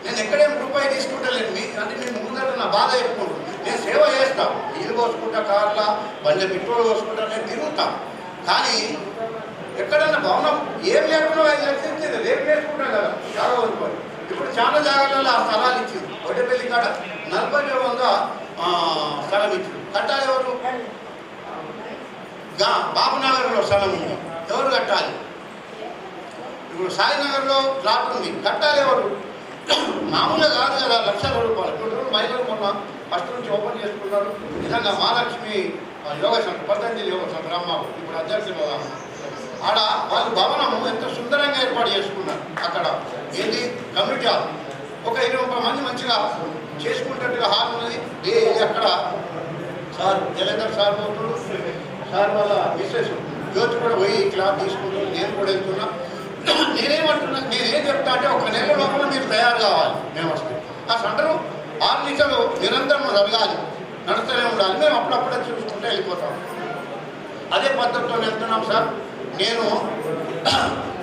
నేను ఎక్కడేం రూపాయి తీసుకుంటలేను. అంటే నేను ముందర నా బాధ చెప్పుకుంటాను, నేను సేవ చేస్తాను, నీళ్ళు పోసుకుంటా, కార్లా బండి పెట్రోల్ పోసుకుంటా, నేను తిరుగుతాం. కానీ ఎక్కడన్నా భవనం ఏం లేకుండా 5 లక్షలు ఇచ్చింది, రేపు వేసుకుంటాం కదా చాలా రూపాయలు. ఇప్పుడు చాలా జాగాలలో ఆ స్థలాలు ఇచ్చింది. ఒడ్డపల్లి కాడ 40,000 స్థలం ఇచ్చింది. కట్టాలి ఎవరు? బాబునగర్లో స్థలం ఉంది, ఎవరు కట్టాలి? ఇప్పుడు సాయినగర్లో ప్లాట్ ఉంది, కట్టాలి ఎవరు? మామూలుగా కాదు కదా, లక్షల రూపాయలు. ఇప్పుడు మహిళలు మొన్న ఫస్ట్ నుంచి ఓపెన్ చేసుకున్నారు. నిజంగా మహాలక్ష్మి యోగ సెంటర్, పతంజలి యోగ సెంటర్ అమ్మారు ఇప్పుడు అధ్యక్షులు. ఆడ వాళ్ళు భవనము ఎంత సుందరంగా ఏర్పాటు చేసుకున్నారు. అక్కడ ఏంటి కమ్యూనిటీ హాల్, ఒక 20 మంది మంచిగా చేసుకుంటట్టుగా హాల్ ఉన్నది. అక్కడ సార్ జలేందర్ సార్ పోతుడు, సార్ వాళ్ళ మిస్సెస్ జ్యోతి కూడా పోయి ఇట్లా తీసుకుంటారు. నేను కూడా వెళ్తున్నా. నేనేమంటున్నా, నేనేం చెప్తా అంటే 1 నెల లోపల మీరు తయారు కావాలి. మేము వస్తే ఆ సెంటరు 6 నిమిషాలు నిరంతరం జరగాలి, నడుస్తూనే ఉండాలి. మేము అప్పుడప్పుడే చూసుకుంటే వెళ్ళిపోతాం. అదే పద్ధతితో వెళ్తున్నాం సార్. నేను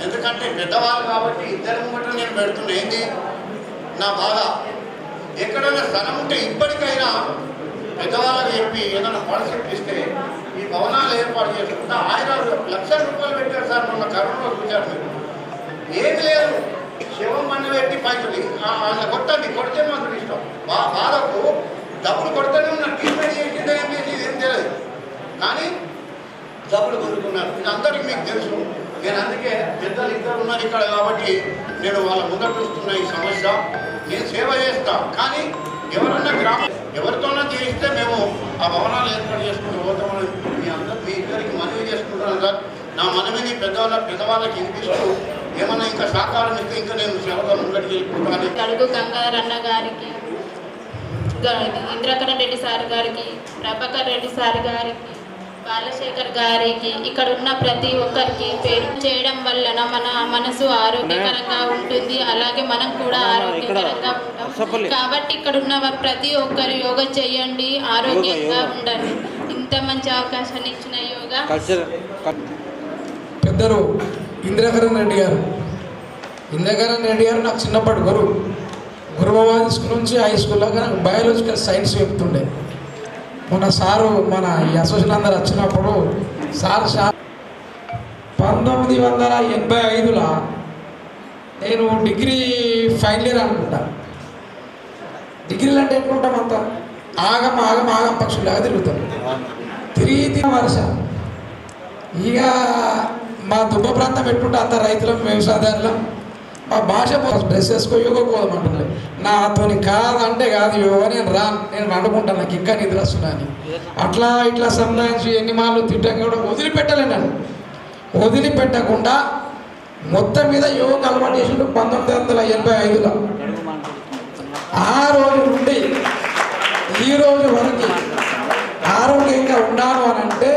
ఎందుకంటే పెద్దవాళ్ళు కాబట్టి ఇద్దరి ముంగట నేను పెడుతున్నా. ఏంది నా బాధ, ఎక్కడైనా స్థలం ఉంటే ఇప్పటికైనా పెద్దవాళ్ళకి చెప్పి ఏదైనా కాన్సెప్ట్ ఇస్తే ఈ భవనాలు ఏర్పాటు చేసుకుంటా. ఆయన లక్షల రూపాయలు పెట్టారు సార్, మొన్న కరోనా చూశారు. ఏమి లేదు, శివం మన్ను పెట్టి పైసలు వాళ్ళ కొట్టండి, కొడితే మాకు ఇష్టం. బాధకు డబ్బులు కొడితేనే ఉన్నారు, ట్రీట్మెంట్ చేసిందే ఏం చేసి ఏం తెలియదు, కానీ డబ్బులు కొనుక్కున్నారు. ఇది అందరికీ మీకు తెలుసు. నేను అందుకే పెద్దలు ఇద్దరు ఉన్నారు ఇక్కడ కాబట్టి నేను వాళ్ళ ముందర చూస్తున్న ఈ సమస్య. నేను సేవ చేస్తా, కానీ ఎవరన్నా ఎవరితోనన్నా చేయిస్తే మేము ఆ భవనాలు ఏర్పాటు చేసుకుంటూ పోతామని మీ ఇద్దరికి మనవి చేసుకుంటున్నాను సార్. నా మనవిని పెద్దవాళ్ళకి వినిపిస్తూ ఏమన్నా ఇంకా సహకారం ఇస్తే ఇంకా నేను సేవగా ముందరికి వెళ్ళిపోతాను. అడుగు గంగాధర్ అన్న గారికి, ఇంద్రకరణ్ రెడ్డి సార్ గారికి, ప్రభాకర్ రెడ్డి సార్ గారికి, బాలశేఖర్ గారికి, ఇక్కడ ఉన్న ప్రతి ఒక్కరికి పేరు చేయడం వలన మన మనసు ఆరోగ్యకరంగా ఉంటుంది, అలాగే మనం కూడా ఆరోగ్యకరంగా ఉంటాం. కాబట్టి ఇక్కడ ఉన్న ప్రతి ఒక్కరు యోగా చేయండి, ఆరోగ్యంగా ఉండండి. ఇంత మంచి అవకాశాన్ని ఇచ్చిన యోగా పెద్దలు ఇంద్రకరణ్ రెడ్డి గారు. ఇంద్రకరణ్ రెడ్డి గారు నాకు చిన్నప్పటి గురువాది స్కూల్ నుంచి హై స్కూల్లో నాకు బయాలజికల్ సైన్స్ చెప్తుండే. మన సారు మన ఈ అసోసియేషన్ అందరు వచ్చినప్పుడు సార్ 1985లో నేను డిగ్రీ ఫైనల్ ఇయర్ అనుకుంటా. డిగ్రీలు అంటే ఎట్లుంటాం, అంతా ఆగం పక్షులాగా తిరుగుతాం. తిరిగి వర్ష ఇక మా దుబ్బ ప్రాంతం పెట్టుకుంటే అంత రైతులం, వ్యవసాయదారులం. మా భాష డ్రెస్ వేసుకో యోగా పోదామంటుంది. నాతోని కాదంటే కాదు యోగా, నేను వండుకుంటాను, నాకు ఇంకా నిద్ర వస్తున్నాను. అట్లా ఇట్లా సంబంధించి ఎన్ని మాటలు తిట్టంగా కూడా వదిలిపెట్టలేను. వదిలిపెట్టకుండా మొత్తం మీద యోగా అలవాటు చేసిండు 1985లో. ఆ రోజు నుండి ఈ రోజు వరకు ఆరోగ్యంగా ఉన్నాను అని అంటే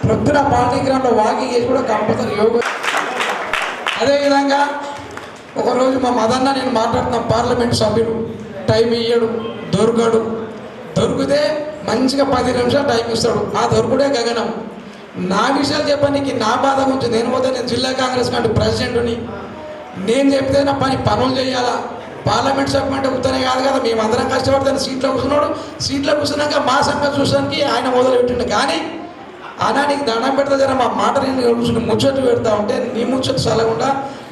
ప్రొద్దున పాఠ్యక్రమంలో వాకింగ్ చేసి కూడా కంపల్సరీ యోగా. అదేవిధంగా ఒకరోజు మా మదన్న నేను మాట్లాడుతున్నాం, పార్లమెంట్ సభ్యుడు టైం ఇయ్యడు, దొరికితే మంచిగా 10 నిమిషాలు టైం ఇస్తాడు. ఆ దొరుకుడే గగనం. నా విషయాలు చెప్పడానికి నా బాధ గురించి నేను పోతే నేను జిల్లా కాంగ్రెస్ కమిటీ ప్రెసిడెంట్ని, నేను చెప్తే నా పనులు చేయాలా. పార్లమెంట్ సభ్యుడు అంటే ఉత్తనే కాదు కదా, మేమందరం కష్టపడతాను. సీట్లో కూర్చున్నాక మా సంగతి చూసడానికి ఆయన మొదలుపెట్టిండు. కానీ అన్నా నీకు దండం పెడతా జర మా మాట నేను ముచ్చట్లు పెడతా ఉంటే నీ ముచ్చట్లు చల్లకుండా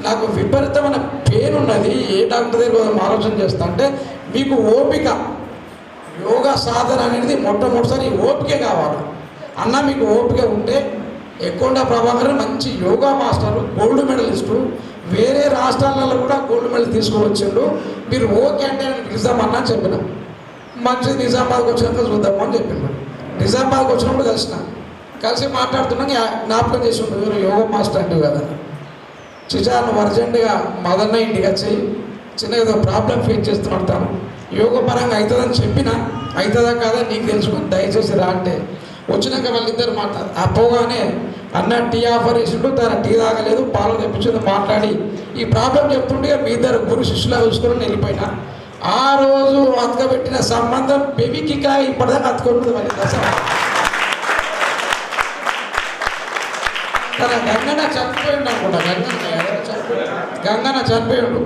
నాకు విపరీతమైన పెయిన్ ఉన్నది, ఏ డాక్టర్ దగ్గర ఆలోచన చేస్తా అంటే మీకు ఓపిక, యోగా సాధన అనేది మొట్టమొదటిసారి ఓపిక కావాలి అన్న. మీకు ఓపిక ఉంటే ఎక్కువ ప్రభాకర్ మంచి యోగా మాస్టరు, గోల్డ్ మెడలిస్టు, వేరే రాష్ట్రాలలో కూడా గోల్డ్ మెడల్ తీసుకువచ్చిండు. మీరు ఓకే అంటే నేను పిలుస్తామన్నా అని చెప్పిన. మంచిది నిజామాబాద్కి వచ్చినాక చూద్దాము అని చెప్పిండు. నిజామాబాద్కి వచ్చినప్పుడు కలిసి మాట్లాడుతున్నాం. జ్ఞాపకం చేసి ఉంటుంది యోగా మాస్టర్ అంటే కదా నువ్వు అర్జెంటుగా మదన్న ఇంటికి వచ్చి చిన్న ఏదో ప్రాబ్లం ఫేస్ చేస్తున్నాడు, తాను యోగ పరంగా అవుతుందని చెప్పినా అవుతుందా కాదా నీకు తెలుసుకుని దయచేసి రా అంటే వచ్చినాక వాళ్ళిద్దరు మాట్లాడు. అపోగానే అన్న టీ ఆఫర్ చేసిండు, తన టీ తాగలేదు, పాలు తెప్పించింది, మాట్లాడి ఈ ప్రాబ్లం చెప్తుంటే మీ ఇద్దరు గురు శిష్యులా చూసుకుని వెళ్ళిపోయినా. ఆ రోజు అతకబెట్టిన సంబంధం బెవికిగా ఇప్పటిదాకా అతుకుంటుంది. మరి తన గంగన్న చనిపోయిండు అనుకుంటా, గంగన్న చనిపోయిండు.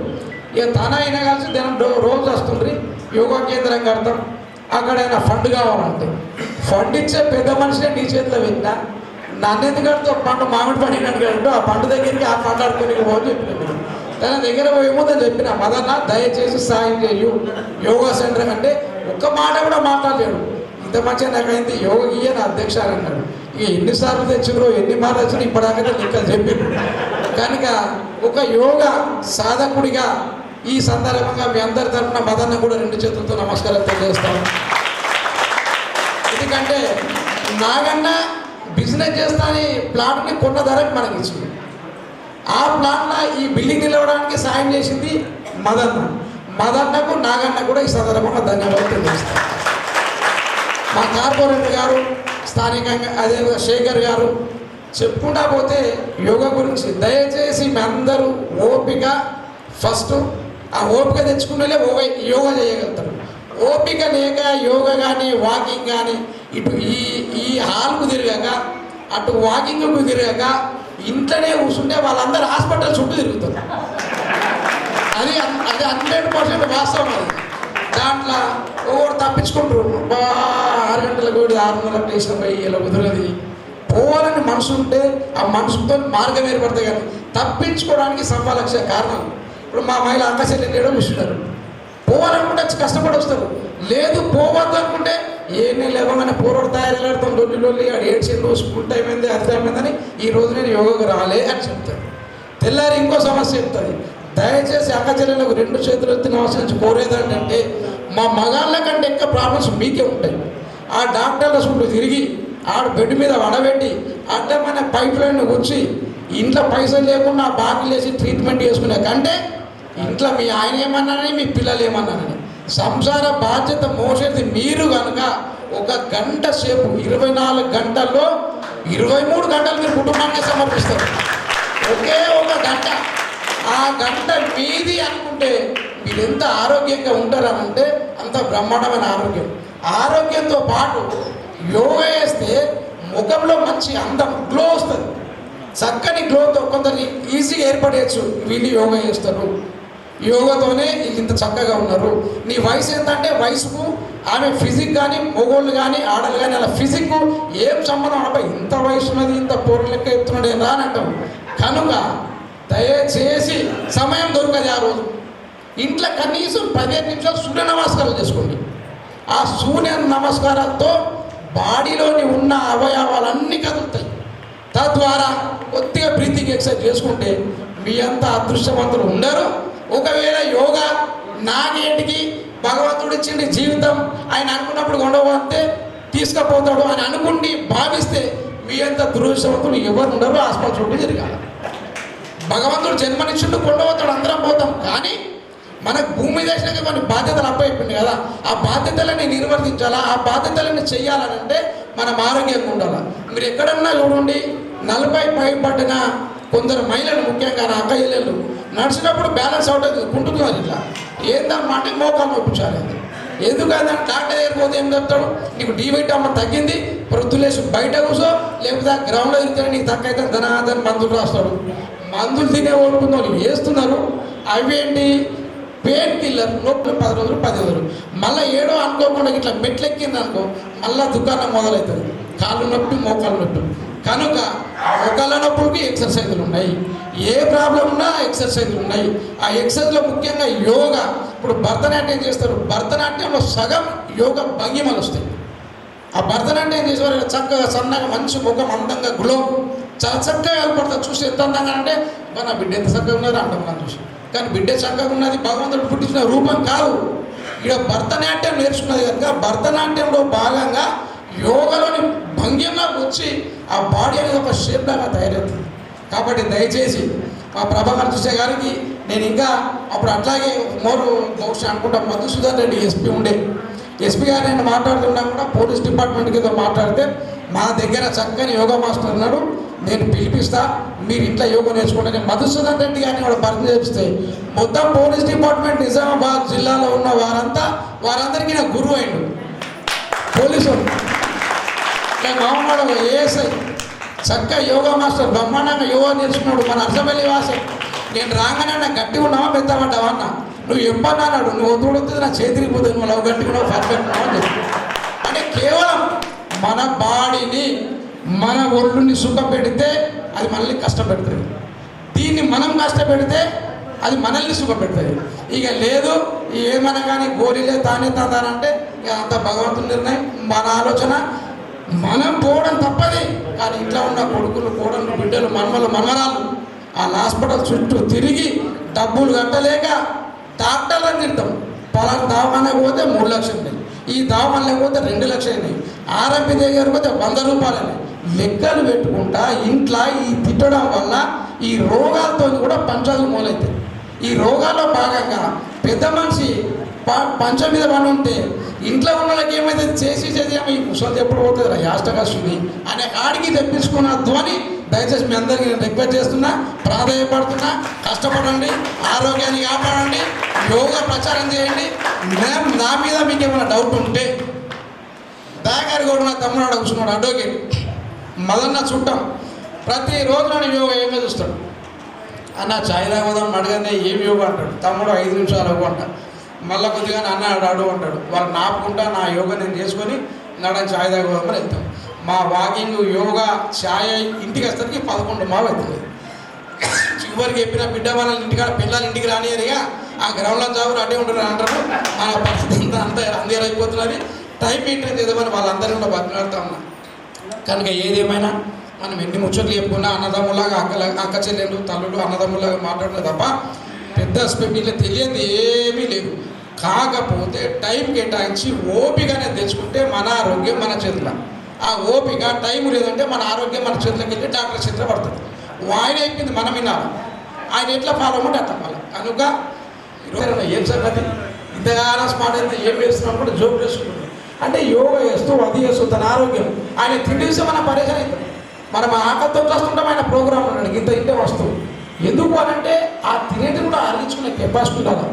ఇక తన అయినా కలిసి దినం రోజు వస్తుంది యోగా కేంద్రం కడతాం. అక్కడైనా ఫండ్ కావాలంటే ఫండ్ ఇచ్చే పెద్ద మనిషినే నీ చేతిలో పెట్టినా నన్ను ఎందుకంటే పండు మామిడి పండు అడిగాడు. ఆ పండు దగ్గరికి ఆ ఫండ్ ఆడుకొని పోని చెప్పిన. తన దగ్గర పోయే ముందు చెప్పిన మదన్న దయచేసి సాయం చేయు యోగా సెంటర్ అంటే ఒక్క మాట కూడా మాట్లాడలేడు. ఇంత మంచిగా నాకైంది యోగీయ నా అధ్యక్షులు అన్నాడు. ఇక ఎన్నిసార్లు తెచ్చిండ్రో ఎన్ని మాటలు వచ్చినా ఇప్పటిదాకా లెక్క చెప్పిండు. కనుక ఒక యోగా సాధకుడిగా ఈ సందర్భంగా మీ అందరి తరఫున మదన్న కూడా 2 చేతులతో నమస్కారం తెలియజేస్తాను. ఎందుకంటే నాగన్న బిజినెస్ చేస్తాని ప్లాట్ని కొన్న ధరకు మనకి ఇచ్చింది. ఆ ప్లాట్ల ఈ బిల్డింగ్ నిలవడానికి సాయం చేసింది మదన్నకు నాగన్న కూడా ఈ సందర్భంగా ధన్యవాదాలు తెలియజేస్తాను. మా కార్పొరేటర్ గారు స్థానికంగా అదేవిధంగా శేఖర్ గారు చెప్పుకుంటా పోతే యోగా గురించి దయచేసి మీ అందరూ ఓపిక ఫస్ట్ ఆ ఓపిక తెచ్చుకునే యోగా చేయగలుగుతారు. ఓపిక లేక యోగా కానీ వాకింగ్ కానీ ఇటు ఈ హాల్కు తిరగక అటు వాకింగ్కు తిరగక ఇంట్లోనే కూర్చుంటే వాళ్ళందరూ హాస్పిటల్ చుట్టూ తిరుగుతారు. అది 100% వాస్తవం. అది దాంట్లో ఒకరు తప్పించుకుంటారు. 6 గంటలకు కూడా 6:30 వేసిన పోయి ఇలా కుదరది. పోవాలని మనసు ఉంటే ఆ మనసుతో మార్గం ఏర్పడతాయి. కానీ తప్పించుకోవడానికి 1,00,000 కారణాలు. ఇప్పుడు మా మహిళ అక్కచెల్లి లేడో చూస్తున్నారు. పోవాలనుకుంటే కష్టపడి వస్తారు. లేదు పోవద్దు అనుకుంటే ఏమీ లేవగానే పోరాడు తయారు లొల్లి ఆడు ఏడ్చిండు, స్కూల్ టైం అయింది, అది టైం అయిందని ఈ రోజు నేను యోగాకు రాలే అని చెప్తాను. తెల్లారి ఇంకో సమస్య చెప్తుంది. దయచేసి అక్కచెల్లెలకు 2 చేతులు ఎత్తి నమస్కరించి కోరేదంటే మా మగాళ్ళ కంటే ఎక్కువ ప్రాబ్లమ్స్ మీకే ఉంటాయి. ఆ డాక్టర్ల చుట్టూ తిరిగి ఆడు బెడ్ మీద వడబెట్టి అడ్డమైన పైప్ లైన్ వచ్చి ఇంట్లో పైసలు లేకుండా బాకీలు వేసి ట్రీట్మెంట్ చేసుకునే కంటే ఇంట్లో మీ ఆయన ఏమన్నానని మీ పిల్లలు ఏమన్నానని సంసార బాధ్యత మోసేది మీరు కనుక 1 గంట సేపు 24 గంటల్లో 23 గంటలు మీరు కుటుంబానికి సమర్పిస్తారు. ఒకే 1 గంట, ఆ గంట మీది అనుకుంటే మీరు ఎంత ఆరోగ్యంగా ఉంటారనంటే అంత బ్రహ్మాండమైన ఆరోగ్యంతో పాటు యోగా చేస్తే ముఖంలో మంచి అందం గ్లో వస్తుంది. చక్కని గ్లోతో కొందరు ఈజీగా ఏర్పడేయచ్చు. వీళ్ళు యోగా చేస్తారు, యోగాతోనే వీళ్ళు ఇంత చక్కగా ఉన్నారు. నీ వయసు ఏంటంటే వయసుకు ఆమె ఫిజిక్ కానీ మొగోళ్ళు కానీ ఆడలు కానీ అలా ఫిజిక్ ఏం సంబంధం అబ్బాయి ఇంత వయసు ఉన్నది ఇంత పోరు లెక్క ఎత్తున్నాడు ఏం రానంటాం. కనుక దయచేసి సమయం దొరకదు. ఆ రోజు ఇంట్లో కనీసం 15 నిమిషాలు సూర్య నమస్కారాలు చేసుకోండి. ఆ సూర్య నమస్కారాలతో బాడీలోని ఉన్న అవయవాలన్నీ కదులుతాయి. తద్వారా కొద్దిగా బ్రీతింగ్ ఎక్సర్సైజ్ చేసుకుంటే మీ అంతా అదృష్టవంతులు ఉండరు. ఒకవేళ యోగా నాగేటికి భగవంతుడు ఇచ్చింది జీవితం, ఆయన అనుకున్నప్పుడు ఉండవస్తే తీసుకుపోతాడు అని అనుకుండి భావిస్తే మీ అంత దురదృష్టవంతులు ఎవరు ఉండరు. హాస్పిటల్ చుట్టూ తిరగాలి. భగవంతుడు జన్మనిచ్చిండు కొండవతాడు, అందరం పోతాం. కానీ మనకు భూమి దేశానికి కొన్ని బాధ్యతలు అప్పయిపోయింది కదా, ఆ బాధ్యతలని నిర్వర్తించాలా, ఆ బాధ్యతలని చెయ్యాలనంటే మనం ఆరోగ్యంగా ఉండాలి. మీరు ఎక్కడన్నా చూడండి 40 పైబడిన కొందరు మహిళలు ముఖ్యంగా నా అక్క ఇళ్ళు నడిచినప్పుడు బ్యాలెన్స్ అవుతుంది, కుంటున్నారు. ఇట్లా ఏందమ్మా అంటే మోకాలు నొప్పించాలి. ఎందుకంటే డాక్టర్ దగ్గర పోతే ఏం చెప్తాడు, నీకు D-విటమిన్ తగ్గింది, ప్రొద్దులేసి బయట కూర్చో, లేకపోతే ఆ గ్రౌండ్లో తిరిగితే నీకు తక్కువైతే ధనాధన మందులు రాస్తాడు. మందులు తినే ఓడుకున్న వాళ్ళు వేస్తున్నారు. అవేంటి పెయిన్ కిల్లర్, నొప్పి 10 రోజులు 10 రోజులు, మళ్ళీ ఏడో అనుకోకుండా ఇట్లా మెట్లెక్కింది అనుకో మళ్ళీ దుకాణం మొదలవుతుంది. కాళ్ళు నొప్పి, మోకాలు నొప్పి. కనుక మోకాళ్ళ నొప్పులకి ఎక్సర్సైజులు ఉన్నాయి, ఏ ప్రాబ్లం ఉన్నా ఎక్సర్సైజులు ఉన్నాయి. ఆ ఎక్సర్సైజ్లో ముఖ్యంగా యోగా. ఇప్పుడు భరతనాట్యం చేస్తారు, భరతనాట్యంలో సగం యోగా భంగిమలు వస్తాయి. ఆ భరతనాట్యం చేసేవారు చక్కగా సన్నగా మంచి ముఖం అందంగా గ్లో చాలా చక్కగా కనపడుతుంది. చూసి ఎంత అందంగా అంటే నా బిడ్డ ఎంత చక్కగా ఉన్నది అంటాం మనం చూసి. కానీ బిడ్డ చక్కగా ఉన్నది భగవంతుడు పుట్టించిన రూపం కాదు. ఇక భరతనాట్యం నేర్చుకున్నది కనుక భరతనాట్యంలో భాగంగా యోగాలోని భంగిమగా వచ్చి ఆ బాడీ అనేది ఒక షేప్ లాగా తయారవుతుంది. కాబట్టి దయచేసి మా ప్రభాకర్ చూసే గారికి నేను ఇంకా అప్పుడు అట్లాగే బహుశా అనుకుంటా మధుసూదన్ రెడ్డి ఎస్పీ ఉండే, ఎస్పీ గారు నేను మాట్లాడుతున్నా కూడా పోలీస్ డిపార్ట్మెంట్కి ఏదో మాట్లాడితే మా దగ్గర చక్కని యోగా మాస్టర్ ఉన్నాడు, నేను పిలిపిస్తా, మీరు ఇంట్లో యోగా నేర్చుకుంటే నేను మధుసూదన్ రెడ్డి గారిని కూడా పరిచయం చేపిస్తే మొత్తం పోలీస్ డిపార్ట్మెంట్ నిజామాబాద్ జిల్లాలో ఉన్న వారందరికీ నా గురువు అయిండు. పోలీసు మామూలు ఏఎస్ఐ చక్కగా యోగా మాస్టర్ బ్రహ్మాండంగా యోగా నేర్చుకున్నాడు. మన అర్సపల్లి వాస నేను రాగానే నాకు గట్టిగా ఉన్నావా పెద్దపడ్డావా అన్న, నువ్వు ఎప్పన్నా అన్నాడు, నువ్వు తోడుతుంది నా చేతికి పోతుంది, నువ్వు లవ్ గట్టిగా ఉన్నావు పర్ఫెక్ట్ ఉన్నావు అని చెప్పి. అంటే కేవలం మన బాడీని మన ఒళ్ళుని సుఖపెడితే అది మనల్ని కష్టపెడుతుంది, దీన్ని మనం కష్టపెడితే అది మనల్ని సుఖపెడుతుంది. ఇక లేదు ఏమన్నా కానీ గోరీలే తానే తానంటే ఇక అంత భగవంతుని నిర్ణయం. మన ఆలోచన మనం పోవడం తప్పది, కానీ ఇంట్లో ఉన్న కొడుకులు కోడళ్ళు బిడ్డలు మనమరాలు ఆ హాస్పిటల్ చుట్టూ తిరిగి డబ్బులు కట్టలేక డాక్టర్లను తింటాం. పలానా దావమానే పోతే 3 లక్షలు, ఈ దావమాన పోతే 2 లక్షలు, ఆర్ఎంపీ దగ్గర పోతే 100 రూపాయలని లెక్కలు పెట్టుకుంటా ఇంట్లో ఈ తిట్టడం వల్ల ఈ రోగాలతో కూడా పంచాలు మొదలవుతాయి. ఈ రోగాల్లో భాగంగా పెద్ద మనిషి పంచం మీద పని ఉంటే ఇంట్లో ఉన్న వాళ్ళకి ఏమైతే చేసి ఈ ముసలి ఎప్పుడు పోతుంది యాష్టకస్తుంది అనే కాడికి తెప్పించుకున్న ధ్వని దయచేసి మీ అందరికీ నేను రిక్వెస్ట్ చేస్తున్నా, ప్రాధాన్యపడుతున్నా. కష్టపడండి, ఆరోగ్యాన్ని కాపాడండి, యోగా ప్రచారం చేయండి. నా మీద మీకు ఏమైనా డౌట్ ఉంటే దయాగారి కూడా నా తమ్ముడు కూర్చున్నాడు, అడ్వకేట్ మదన్న చుట్టం. ప్రతిరోజు నన్ను యోగా ఏంగా చూస్తాడు. అన్న ఛాయ్ తాగుదాం అడగనే ఏం యోగా అంటాడు. తమ్ముడు 5 నిమిషాలు అవ్వు అంట. మళ్ళీ కొద్దిగా అన్న అడు అంటాడు. వాళ్ళు నాపుకుంటా నా యోగా నేను చేసుకొని నడని ఛాయ్ తాగుదామని వెళ్తాం. మా వాకింగ్ యోగా ఛాయ్ ఇంటికి వస్తానికి 11 మావు అవుతుంది. చివరికి చెప్పిన బిడ్డ వాళ్ళ ఇంటికాడ పిల్లలు ఇంటికి రానియరుగా ఆ గ్రౌండ్లో చావులు అడ్డే ఉంటారు అంటారు. మన పరిస్థితి అంతా అందేరైపోతున్నది. టైం మెయింటైన్ చేద్దామని వాళ్ళందరూ కూడా బతిలాడుతూ ఉన్నాం. కనుక ఏదేమైనా మనం ఎన్ని ముచ్చట్లు చెప్పుకున్నా అన్నదమ్ములాగా అక్క చెల్లెళ్ళు తల్లులు అన్నదమ్ములాగా మాట్లాడినా తప్ప పెద్ద వీళ్ళు తెలియదు ఏమీ లేదు. కాకపోతే టైం కేటాయించి ఓపికనే తెచ్చుకుంటే మన ఆరోగ్యం మన చేతిలో. ఆ ఓపిక టైం లేదంటే మన ఆరోగ్యం మన చేతిలోకి వెళ్ళి డాక్టర్ చేతిలో పడుతుంది. ఆయన అయిపోయింది మనం వినాలి. ఆయన ఎట్లా ఫాలో అవ్వమంటే అట్లా ఫాలో. కనుక ఈరోజు ఏం సంగతి ఇంతగానో స్మార్ట్ అయితే ఏం చేస్తున్నాం కూడా జోక్ చేసుకుంటున్నాం. అంటే యోగా చేస్తూ అది చేస్తూ తన ఆరోగ్యం ఆయన తిండి విషయం మనం పరిచయం అవుతాం. మనం ఆకలితో చూస్తుంటాం. ఆయన ప్రోగ్రామ్ ఉన్నాడు ఇంత ఇంటే వస్తువు ఎందుకు అనంటే ఆ తినేది కూడా అరిగించుకునే కెపాసిటీ ఉండాలి.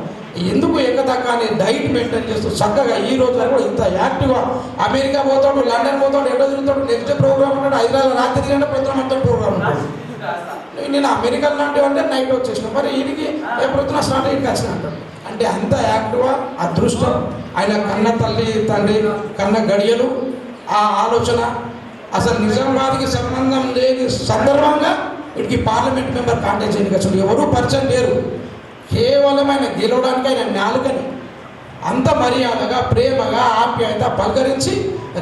ఎందుకు ఎక్కదక్కానే డైట్ మెయింటైన్ చేస్తూ చక్కగా ఈ రోజు కూడా ఇంత యాక్టివ్గా అమెరికా పోతాడు, లండన్ పోతాడు, ఎటో తిరుగుతాడు. నెక్స్ట్ ప్రోగ్రామ్ ఉంటాడు. హైదరాబాద్ రాత్రి తిరిగిన పొద్దున మొత్తం ప్రోగ్రామ్ ఉంటాడు. నేను అమెరికా లాంటివి అంటే నైట్ వచ్చేసిన మరి వీడికి ఎప్పుడొచ్చినా స్టార్ట్ ఇంటికి వచ్చిన అంటాడు. అంటే అంత యాక్టివ్గా అదృష్టం ఆయన కన్న తల్లి తండ్రి కన్న గడియలు ఆ ఆలోచన అసలు నిజామాబాద్కి సంబంధం లేని సందర్భంగా వీడికి పార్లమెంట్ మెంబర్ కాంటాక్ట్ చేయడానికి అసలు ఎవరూ పరిచయం లేరు. కేవలం ఆయన గెలవడానికి ఆయన నాలుకని అంత మర్యాదగా ప్రేమగా ఆప్యాయత పలకరించి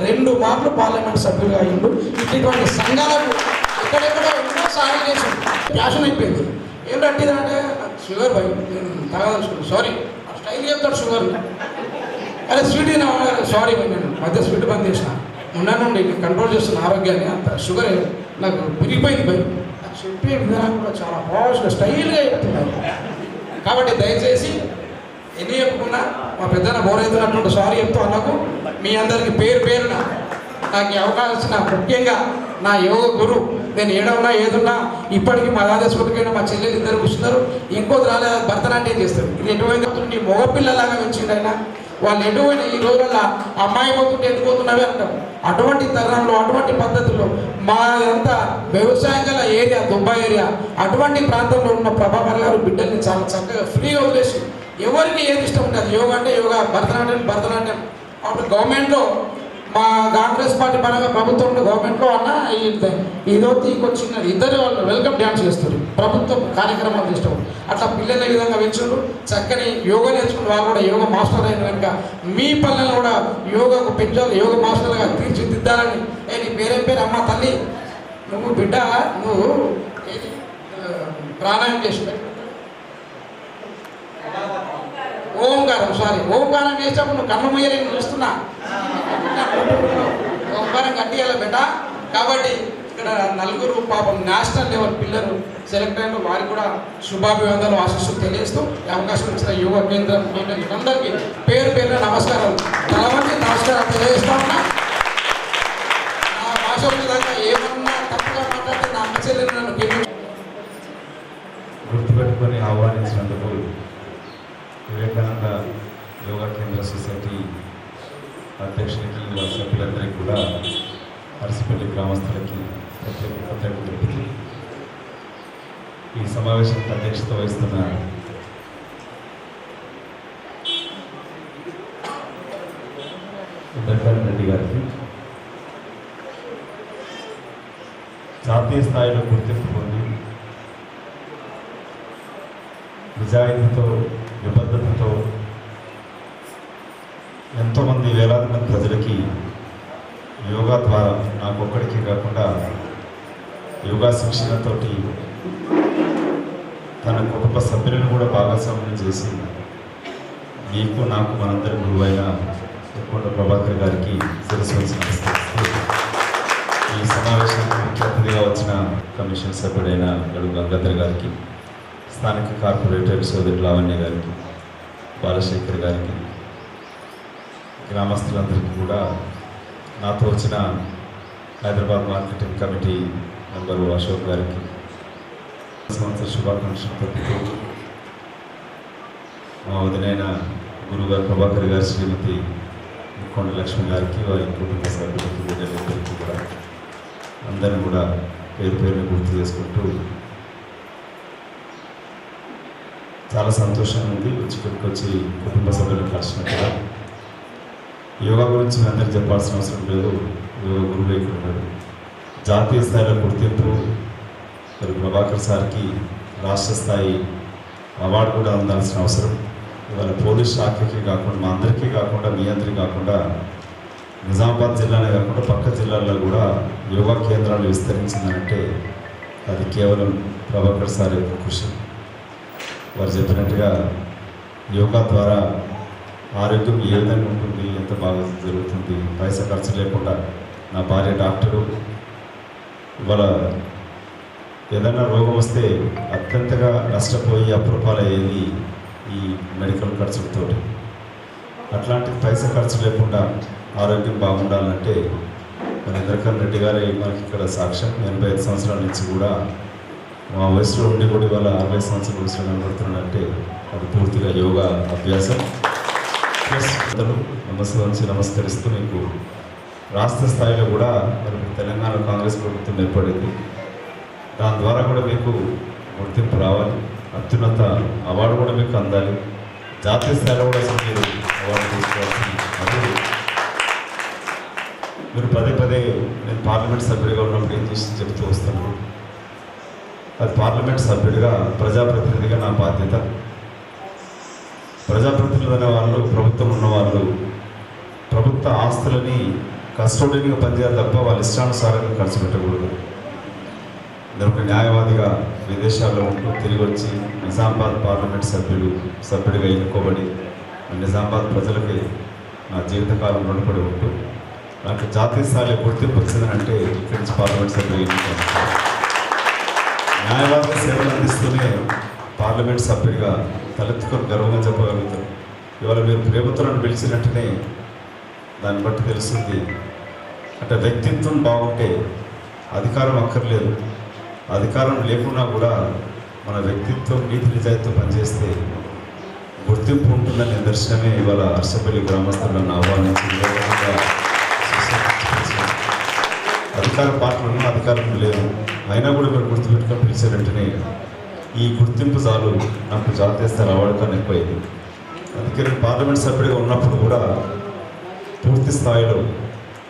2 మార్లు పార్లమెంట్ సభ్యులుగా అయ్యిండు. ఇటువంటి సంఘాలకు ఎక్కడెక్కడ ఎన్నో సహాయం చేసి ప్యాషన్ అయిపోయింది. ఏంటంటే షుగర్ బై తాగదలుచుకున్నాను సారీ స్టైల్ చెప్తాడు షుగర్ అదే స్వీట్ సారీ నేను మధ్య స్వీట్ బంద్ చేసిన ఉన్నానండి కంట్రోల్ చేస్తున్న ఆరోగ్యాన్ని అంత షుగర్ నాకు పెరిగిపోయింది భయ చెప్పే విధానం కూడా చాలా పాజిటివ్ స్టైల్గా చెప్తున్నారు. కాబట్టి దయచేసి ఎన్ని చెప్పుకున్నా మా పెద్దన బోరైతున్నటువంటి సారీ చెప్తూ అన్నకు మీ అందరికీ పేరున నాకు ఈ అవకాశం ఇచ్చిన ముఖ్యంగా నా యోగ గురు నేను ఏడవున్నా ఏదున్నా ఇప్పటికీ మా దాదేశ్వరికైనా మా చెల్లెలు ఇద్దరు కూర్చున్నారు. ఇంకోది రాలే భరతనాట్యం చేస్తారు. ఇది ఎటువంటి మగపిల్లలాగా పెంచిండైనా వాళ్ళు ఎటువంటి ఈ రోజుల్లో అమ్మాయి పోతుంటే ఎట్టుపోతున్నవి అంటాం. అటువంటి తరుణంలో అటువంటి పద్ధతుల్లో మా అంతా వ్యవసాయం గల ఏరియా దుబాయ్ ఏరియా అటువంటి ప్రాంతంలో ఉన్న ప్రభాకర్ గారు బిడ్డల్ని చాలా చక్కగా ఫ్రీగా వదిలేసి ఎవరికి ఏది ఇష్టం ఉంటుంది యోగా అంటే యోగా భరతనాట్యం అప్పుడు గవర్నమెంట్లో మా కాంగ్రెస్ పార్టీ పరంగా ప్రభుత్వంలో గవర్నమెంట్లో అన్న ఇదొచ్చి ఇంకొచ్చిన ఇద్దరు వాళ్ళు వెల్కమ్ డ్యాన్స్ చేస్తారు. ప్రభుత్వం కార్యక్రమాలు చేస్తాం. అట్లా పిల్లల విధంగా పెంచుడు చక్కని యోగా నేర్చుకుని వాళ్ళు కూడా యోగా మాస్టర్ అయిన కనుక మీ పిల్లలు కూడా యోగాకు పెంచాలి యోగా మాస్టర్గా తీర్చిదిద్దాలని. నీ పేరేం పేరు అమ్మ తల్లి నువ్వు బిడ్డ నువ్వు ప్రాణాయామం చేసి ఓంకారం చేసేటప్పుడు నువ్వు కన్ను మొయ్యలేని చూస్తున్నా ఓంకారం కట్టియాల బిడ్డ. కాబట్టి ఇక్కడ 4 పాపం నేషనల్ లెవెల్ పిల్లలు సెలెక్ట్ అయిన వారికి కూడా శుభాభివందనలు ఆశీస్సులు తెలియజేస్తూ అవకాశం ఇచ్చిన యోగా కేంద్రం అందరికీ పేరున నమస్కారాలు నమస్కారాలు తెలియజేస్తా ఉన్నా. నా భాష విధంగా ఏమన్నా తప్పుగా మాట్లాడితే నా అమ్మ చెల్లెలు నన్ను గుర్తుపెట్టుకొని ఆహ్వానించినందుకు వివేకానంద యోగా కేంద్ర సొసైటీ అధ్యక్షులకి వారి సభ్యులందరికీ కూడా అరసిపల్లి గ్రామస్తులకి ప్రత్యేక తెలుపుతూ ఈ సమావేశానికి అధ్యక్షత వహిస్తున్న ఉదయకాంత్ రెడ్డి గారికి జాతీయ స్థాయిలో గుర్తింపు పొంది నిజాయితీతో నిబద్ధతతో ఎంతోమంది వేలాది మంది ప్రజలకి యోగా ద్వారా నాకు ఒక్కడికి కాకుండా యోగా శిక్షణతోటి తన కుటుంబ సభ్యులను కూడా భాగస్వామ్యం చేసి మీకు నాకు మనందరి గురువైన కొండ ప్రభాకర్ గారికి శిరస్సు ఈ సమావేశానికి ముఖ్య అతిథిగా వచ్చిన కమిషన్ సభ్యుడైన గడుగు గంగాధర్ గారికి స్థానిక కార్పొరేటర్ సోదరి లావణ్య గారికి బాలశేఖర్ గారికి గ్రామస్తులందరికీ కూడా నాతో వచ్చిన Hyderabad marketing committee member Ashok గారికి సంవత్సర శుభాకాంక్షలు తెలుపుతూ మా వదినైన గురుగారు ప్రభాకర్ గారు శ్రీమతి కొండ లక్ష్మి గారికి వారి కుటుంబ సభ్యులకి కూడా అందరినీ కూడా పేరు పేరుని గుర్తు చేసుకుంటూ చాలా సంతోషంగా ఉంది ఇక్కడికి వచ్చి కుటుంబ సభ్యులను కలిసినట్టుగా. యోగా గురించి మీ అందరికీ చెప్పాల్సిన అవసరం లేదు, యోగా గురువు ఇక్కడ ఉన్నాడు. జాతీయ స్థాయిలో గుర్తింపు మరి ప్రభాకర్ సార్కి రాష్ట్ర స్థాయి అవార్డు కూడా అందాల్సిన అవసరం. ఇవాళ పోలీస్ శాఖకి కాకుండా మా అందరికీ కాకుండా మీ అందరికీ కాకుండా నిజామాబాద్ జిల్లానే కాకుండా పక్క జిల్లాల్లో కూడా యోగా కేంద్రాలు విస్తరించిందంటే అది కేవలం ప్రభాకర్ సార్ యొక్క కృషి. వారు చెప్పినట్టుగా యోగా ద్వారా ఆరోగ్యం ఏ విధంగా ఉంటుంది, ఎంత బాగా జరుగుతుంది, పైసా ఖర్చు లేకుండా. నా భార్య డాక్టరు, ఇవాళ ఏదైనా రోగం వస్తే అత్యంతగా నష్టపోయి అప్రూపాలయ్యేది ఈ మెడికల్ ఖర్చులతో. అట్లాంటి పైసా ఖర్చు లేకుండా ఆరోగ్యం బాగుండాలంటే మన ఇంద్రకరణ్ రెడ్డి గారి మనకి ఇక్కడ సాక్ష్యం. 85 సంవత్సరాల నుంచి కూడా మా వయసులో ఉండి కూడా ఇవాళ 60 సంవత్సరాల వయసులో కనబడుతున్నాడంటే అది పూర్తిగా యోగా అభ్యాసం. ప్లస్ నమస్కరిస్తూ మీకు రాష్ట్ర స్థాయిలో కూడా మరి తెలంగాణ కాంగ్రెస్ ప్రభుత్వం ఏర్పడింది. దాని ద్వారా కూడా మీకు గుర్తింపు రావాలి, అత్యున్నత అవార్డు కూడా మీకు అందాలి, జాతీయ స్థాయిలో కూడా అసలు మీరు అవార్డు తీసుకోవాల్సింది. అది మీరు పదే పదే నేను పార్లమెంట్ సభ్యుడిగా ఉన్నప్పుడు ఏం చేసి చెప్తూ వస్తాను. అది పార్లమెంట్ సభ్యుడిగా ప్రజాప్రతినిధిగా నా బాధ్యత. ప్రజాప్రతినిధులు అనే వాళ్ళు, ప్రభుత్వం ఉన్నవాళ్ళు ప్రభుత్వ ఆస్తులని కస్టోడియన్గా పనిచేయాలి తప్ప వాళ్ళ ఇష్టానుసారంగా ఖర్చు పెట్టకూడదు. నేను ఒక న్యాయవాదిగా విదేశాల్లో ఉంటూ తిరిగి వచ్చి నిజామాబాద్ పార్లమెంట్ సభ్యుడిగా ఎన్నుకోబడి నిజామాబాద్ ప్రజలకి నా జీవితకాలం రుణపడి ఉంటూ నాకు జాతీయ స్థాయిలో గుర్తింపు వచ్చిందనంటే ఇక్కడి నుంచి పార్లమెంట్ సభ్యులు ఎన్నుకోవాలి. న్యాయవాదిగా సేవలు అందిస్తూనే పార్లమెంట్ సభ్యుడిగా తలెత్తుకొని గర్వంగా చెప్పగలుగుతారు. ఇవాళ మీరు ప్రేమతో నన్ను పిలిచినట్టునే దాన్ని బట్టి తెలుస్తుంది. అంటే వ్యక్తిత్వం బాగుంటే అధికారం అక్కర్లేదు, అధికారం లేకున్నా కూడా మన వ్యక్తిత్వం నీతి నిజాయితీతో పనిచేస్తే గుర్తింపు ఉంటుందని నిదర్శనమే ఇవాళ అర్సపల్లి గ్రామస్తులను ఆహ్వానించి అధికార పార్టీలు ఉన్న అధికారం లేదు అయినా కూడా మీరు గుర్తుపెట్టుకొని పిలిచారంటేనే ఈ గుర్తింపు చాలు నాకు జాతీయ స్థాయి అవార్డు కన్నా ఎక్కువైంది. అందుకే నేను పార్లమెంట్ సభ్యుడిగా ఉన్నప్పుడు కూడా పూర్తి స్థాయిలో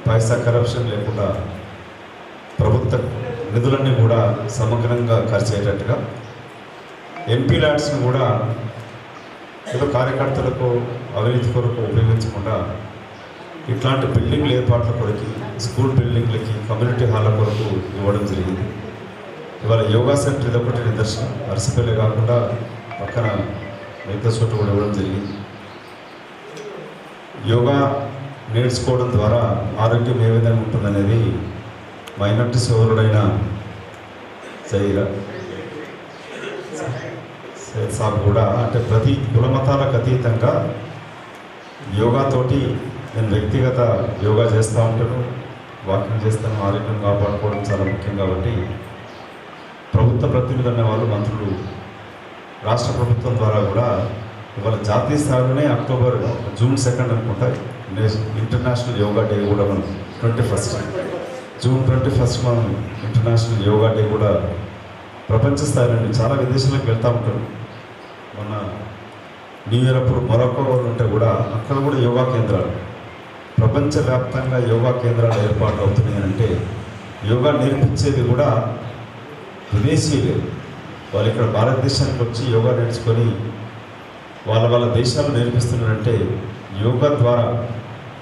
పైసా కరప్షన్ లేకుండా ప్రభుత్వ నిధులన్నీ కూడా సమగ్రంగా ఖర్చు అయ్యేటట్టుగా ఎంపీ ల్యాడ్స్ని కూడా ఏదో కార్యకర్తలకు అవినీతి కొరకు ఉపయోగించకుండా ఇట్లాంటి బిల్డింగ్ల ఏర్పాట్ల కొరకు, స్కూల్ బిల్డింగ్లకి, కమ్యూనిటీ హాల్ల కొరకు ఇవ్వడం జరిగింది. ఇవాళ యోగా సెంటర్ ఇది ఒకటి నిదర్శనం. అరసిపల్లి కాకుండా పక్కన మిగతా చోట కూడా ఇవ్వడం జరిగింది. యోగా నేర్చుకోవడం ద్వారా ఆరోగ్యం ఏ విధంగా ఉంటుందనేది మైనార్టీ సోదరుడైన సైద్ సాబ్ కూడా అంటే ప్రతి కులమతాలకు అతీతంగా యోగాతోటి నేను వ్యక్తిగత యోగా చేస్తూ ఉంటాను, వాకింగ్ చేస్తాను. ఆరోగ్యం కాపాడుకోవడం చాలా ముఖ్యం కాబట్టి ప్రభుత్వ ప్రతినిధులు అనే వాళ్ళు, మంత్రులు, రాష్ట్ర ప్రభుత్వం ద్వారా కూడా ఇవాళ జాతీయ స్థాయిలోనే జూన్ 2 అనుకుంటా ఇంటర్నేషనల్ యోగా డే కూడా మనం జూన్ 21 మనం ఇంటర్నేషనల్ యోగా డే కూడా ప్రపంచ స్థాయిలో చాలా విదేశాలకు వెళ్తూ ఉంటారు. మన న్యూ ఇయర్ అప్పుడు మొరక్కో ఉంటే కూడా అక్కడ కూడా యోగా కేంద్రాలు, ప్రపంచవ్యాప్తంగా యోగా కేంద్రాలు ఏర్పాటు అవుతున్నాయి. అంటే యోగా నేర్పించేది కూడా విదేశీయులే. వాళ్ళు ఇక్కడ భారతదేశానికి వచ్చి యోగా నేర్చుకొని వాళ్ళ దేశాలు నేర్పిస్తున్నారంటే యోగా ద్వారా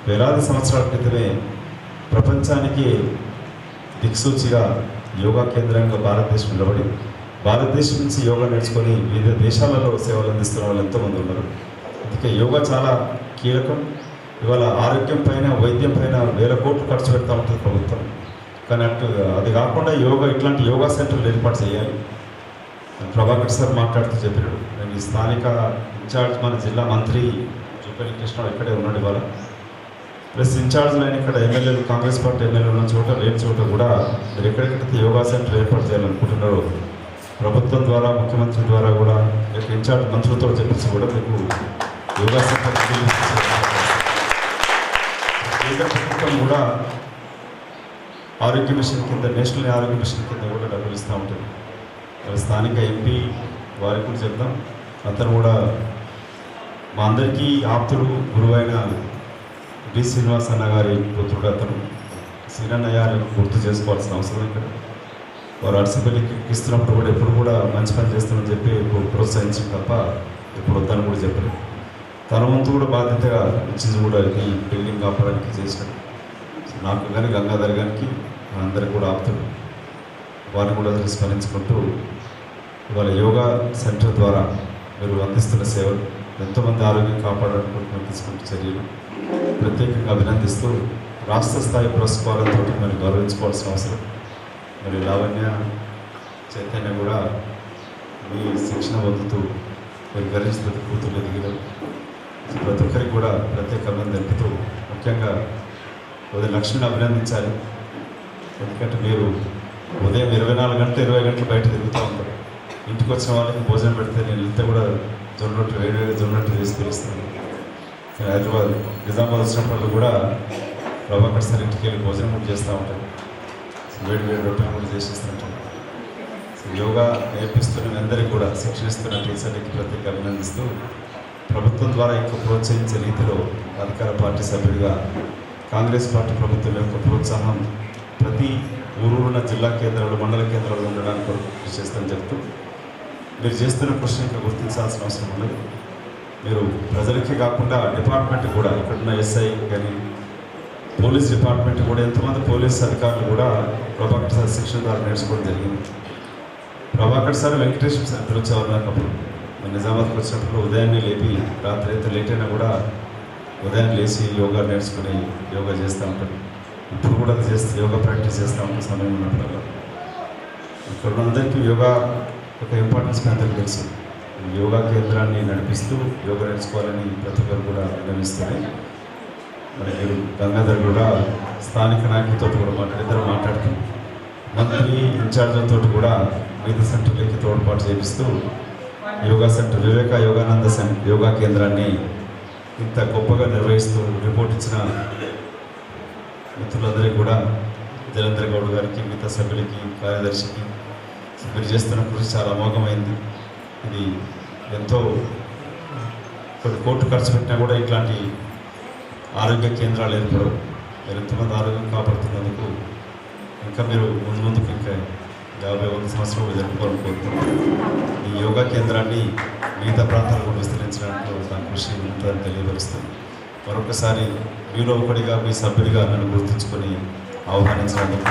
వేలాది సంవత్సరాల క్రితమే ప్రపంచానికి దిక్సూచిగా యోగా కేంద్రంగా భారతదేశం నిలబడి భారతదేశం నుంచి యోగా నేర్చుకొని వివిధ దేశాలలో సేవలు అందిస్తున్న వాళ్ళు ఎంతోమంది ఉన్నారు. అందుకే యోగా చాలా కీలకం. ఇవాళ ఆరోగ్యం పైన, వైద్యం పైన వేల కోట్లు ఖర్చు పెడతా ఉంటుంది ప్రభుత్వం. కానీ అది కాకుండా ఇట్లాంటి యోగా సెంటర్లు ఏర్పాటు చేయాలి. ప్రభాకర్ సార్ మాట్లాడుతూ చెప్పినాడు. నేను ఈ స్థానిక ఇన్ఛార్జ్ మన జిల్లా మంత్రి జూపల్లి కృష్ణ ఇక్కడే ఉన్నాడు ఇవాళ. ప్లస్ ఇన్ఛార్జ్లు అయిన ఇక్కడ ఎమ్మెల్యేలు, కాంగ్రెస్ పార్టీ ఎమ్మెల్యేలు ఉన్న చోట, లేని చోట కూడా మీరు ఎక్కడెక్కడైతే యోగా సెంటర్ ఏర్పాటు చేయాలనుకుంటున్నారో ప్రభుత్వం ద్వారా, ముఖ్యమంత్రి ద్వారా కూడా ఇన్ఛార్జ్ మంత్రులతో చెప్పించి కూడా మీకు యోగా సెంటర్ కేంద్ర ప్రభుత్వం కూడా ఆరోగ్య మిషన్ కింద, నేషనల్ ఆరోగ్య మిషన్ కింద కూడా డబ్బులు ఇస్తూ ఉంటుంది. మరి స్థానిక ఎంపీ వారికి కూడా చెప్తాం. అతను కూడా మా అందరికీ ఆప్తుడు, గురువైన డి శ్రీనివాస్ అన్న గారి పుత్రుడు అతను. శ్రీనన్న గారిని గుర్తు చేసుకోవాల్సిన అవసరం ఇక్కడ. వారు అరసపల్లికి ఇస్తున్నప్పుడు కూడా ఎప్పుడు కూడా మంచి పని చేస్తామని చెప్పి ప్రోత్సహించడం తప్ప ఎప్పుడు వద్దని కూడా చెప్పలేదు. తన వంతు కూడా బాధ్యతగా ఇచ్చింది కూడా ఈ బిల్డింగ్ కాపాడానికి చేసినాడు. నాకు కానీ గంగాధర్ గారికి అందరికి కూడా ఆపుతాడు. వారిని కూడా స్మరించుకుంటూ ఇవాళ యోగా సెంటర్ ద్వారా మీరు అందిస్తున్న సేవలు, ఎంతోమంది ఆరోగ్యం కాపాడాలనుకుంటున్న తీసుకుంటున్న చర్యలు ప్రత్యేకంగా అభినందిస్తూ రాష్ట్ర స్థాయి పురస్కారాలతో మరి గౌరవించుకోవాల్సిన అవసరం. మరి లావణ్య, చైతన్య కూడా మీ శిక్షణ పొందుతూ మీరు గర్వించిన కూతురు ఎదిగినారు. ప్రతి ఒక్కరికి కూడా ప్రత్యేక అభినందన తెలుపుతూ ముఖ్యంగా ఉదయం లక్ష్మిని అభినందించాలి. ఎందుకంటే మీరు ఉదయం 24 గంటలు 20 గంటలు బయట తిరుగుతూ ఉంటారు. ఇంటికి వచ్చిన వాళ్ళకి భోజనం పెడితే నేను ఇంత కూడా జొన్న రొట్టె వేడివేడి జొన్న రొట్టె వేసి పిలుస్తాను. హైదరాబాద్ నిజామాబాద్ వచ్చినప్పుడు కూడా ప్రభాకర్ సార్ ఇంటికి వెళ్ళి భోజనం కూడా చేస్తూ ఉంటాను. వేడి రొట్టెలు కూడా చేసేస్తుంటాను. యోగా నేర్పిస్తున్న అందరికీ కూడా శిక్షణ ఇస్తున్న టీచర్లకి ప్రత్యేక అభినందిస్తూ ప్రభుత్వం ద్వారా ఇంకా ప్రోత్సహించే రీతిలో అధికార పార్టీ సభ్యుడిగా కాంగ్రెస్ పార్టీ ప్రభుత్వం యొక్క ప్రోత్సాహం ప్రతి ఊరున్న జిల్లా కేంద్రాలు, మండల కేంద్రాలు ఉండడానికి కృషి చేస్తానని చెప్తూ మీరు చేస్తున్న కృషి ఇంకా గుర్తించాల్సిన అవసరం ఉన్నది. మీరు ప్రజలకే కాకుండా డిపార్ట్మెంట్ కూడా, ఇక్కడున్న ఎస్ఐ కానీ పోలీస్ డిపార్ట్మెంట్ కూడా ఎంతోమంది పోలీస్ అధికారులు కూడా ప్రభాకర్ సార్ శిక్షణ ద్వారా నేర్చుకోవడం జరిగింది. ప్రభాకర్ సార్, వెంకటేశ్వర సార్ ఇద్దరు వచ్చేవారు నాకు. అప్పుడు నిజామాబాద్కి వచ్చినప్పుడు ఉదయాన్నే లేపి రాత్రి అయితే లేట్ అయినా కూడా ఉదయం లేచి యోగా నేర్చుకుని యోగా చేస్తూ ఉంటాడు. ఇప్పుడు కూడా అది చేస్తే యోగా ప్రాక్టీస్ చేస్తూ ఉంటాం సమయం ఉన్నప్పుడు. ఇక్కడ అందరికీ యోగా ఒక ఇంపార్టెన్స్ మీ అందరికీ తెలుసు. యోగా కేంద్రాన్ని నడిపిస్తూ యోగా నేర్చుకోవాలని ప్రతి ఒక్కరు కూడా నిర్ణయిస్తుంది. మరి మీరు గంగాధర్ కూడా స్థానిక నాయకులతో కూడా మాట్లాడుతూ మంత్రి ఇన్ఛార్జ్లతో కూడా మిగతా సెంటర్లకి తోడ్పాటు చేపిస్తూ యోగా సెంటర్, వివేక యోగానంద యోగా కేంద్రాన్ని ఇంత గొప్పగా నిర్వహిస్తూ రిపోర్ట్ ఇచ్చిన మిత్రులందరికీ కూడా, జలంధర్ గౌడ్ గారికి, మిగతా సభ్యులకి, కార్యదర్శికి మీరు చేస్తున్న కృషి చాలా అమోఘమైంది. ఇది ఎంతో కొన్ని కోట్లు ఖర్చు పెట్టినా కూడా ఇట్లాంటి ఆరోగ్య కేంద్రాలు ఏర్పడవు. మీరు ఎంతమంది ఆరోగ్యం కాపాడుతున్నందుకు ఇంకా మీరు ముందుకు ఇంకా 50-100 సంవత్సరాలు జరుపుకోవాలని కోరుతున్నాను. ఈ యోగా కేంద్రాన్ని మిగతా ప్రాంతాలకు విస్తరించడానికి నా కృషి ఉంటుందని తెలియపరుస్తుంది. మరొకసారి మీలో ఒకటిగా, మీ సభ్యుడిగా నన్ను గుర్తుంచుకొని ఆహ్వానించినందుకు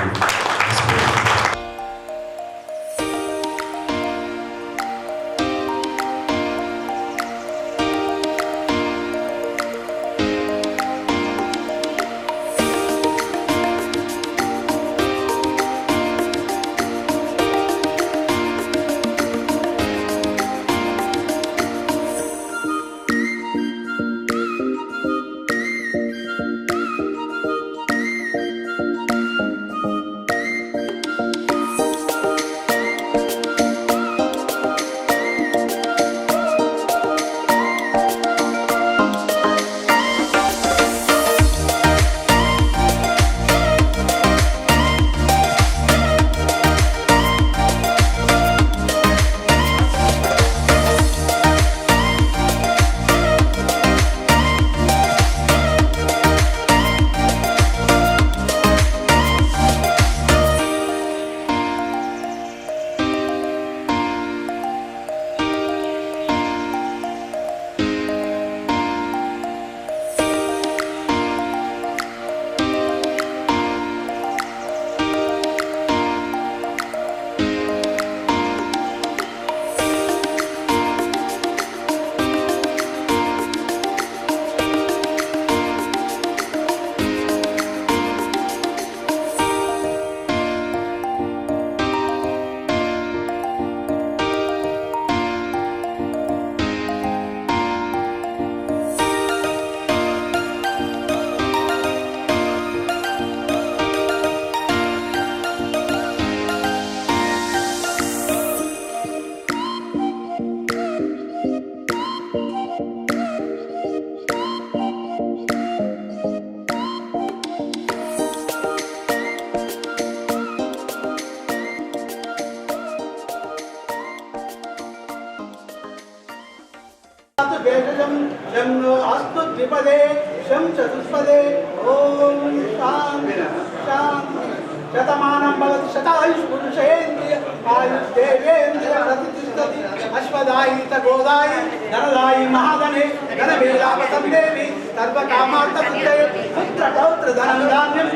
ददातु भेषजं शं नो अस्तु द्विपदे शं चतुष्पदे ओम शांति शांति शतमानं भवति शतायुः पुरुषेन्द्रिय आयुर्देवेन्द्रिय प्रतिष्ठति अश्वदायित गोदायि धनदायि महाधने धनमेलापतं देवी सर्वकामार्थसिद्धये पुत्र पौत्र धनं धान्यं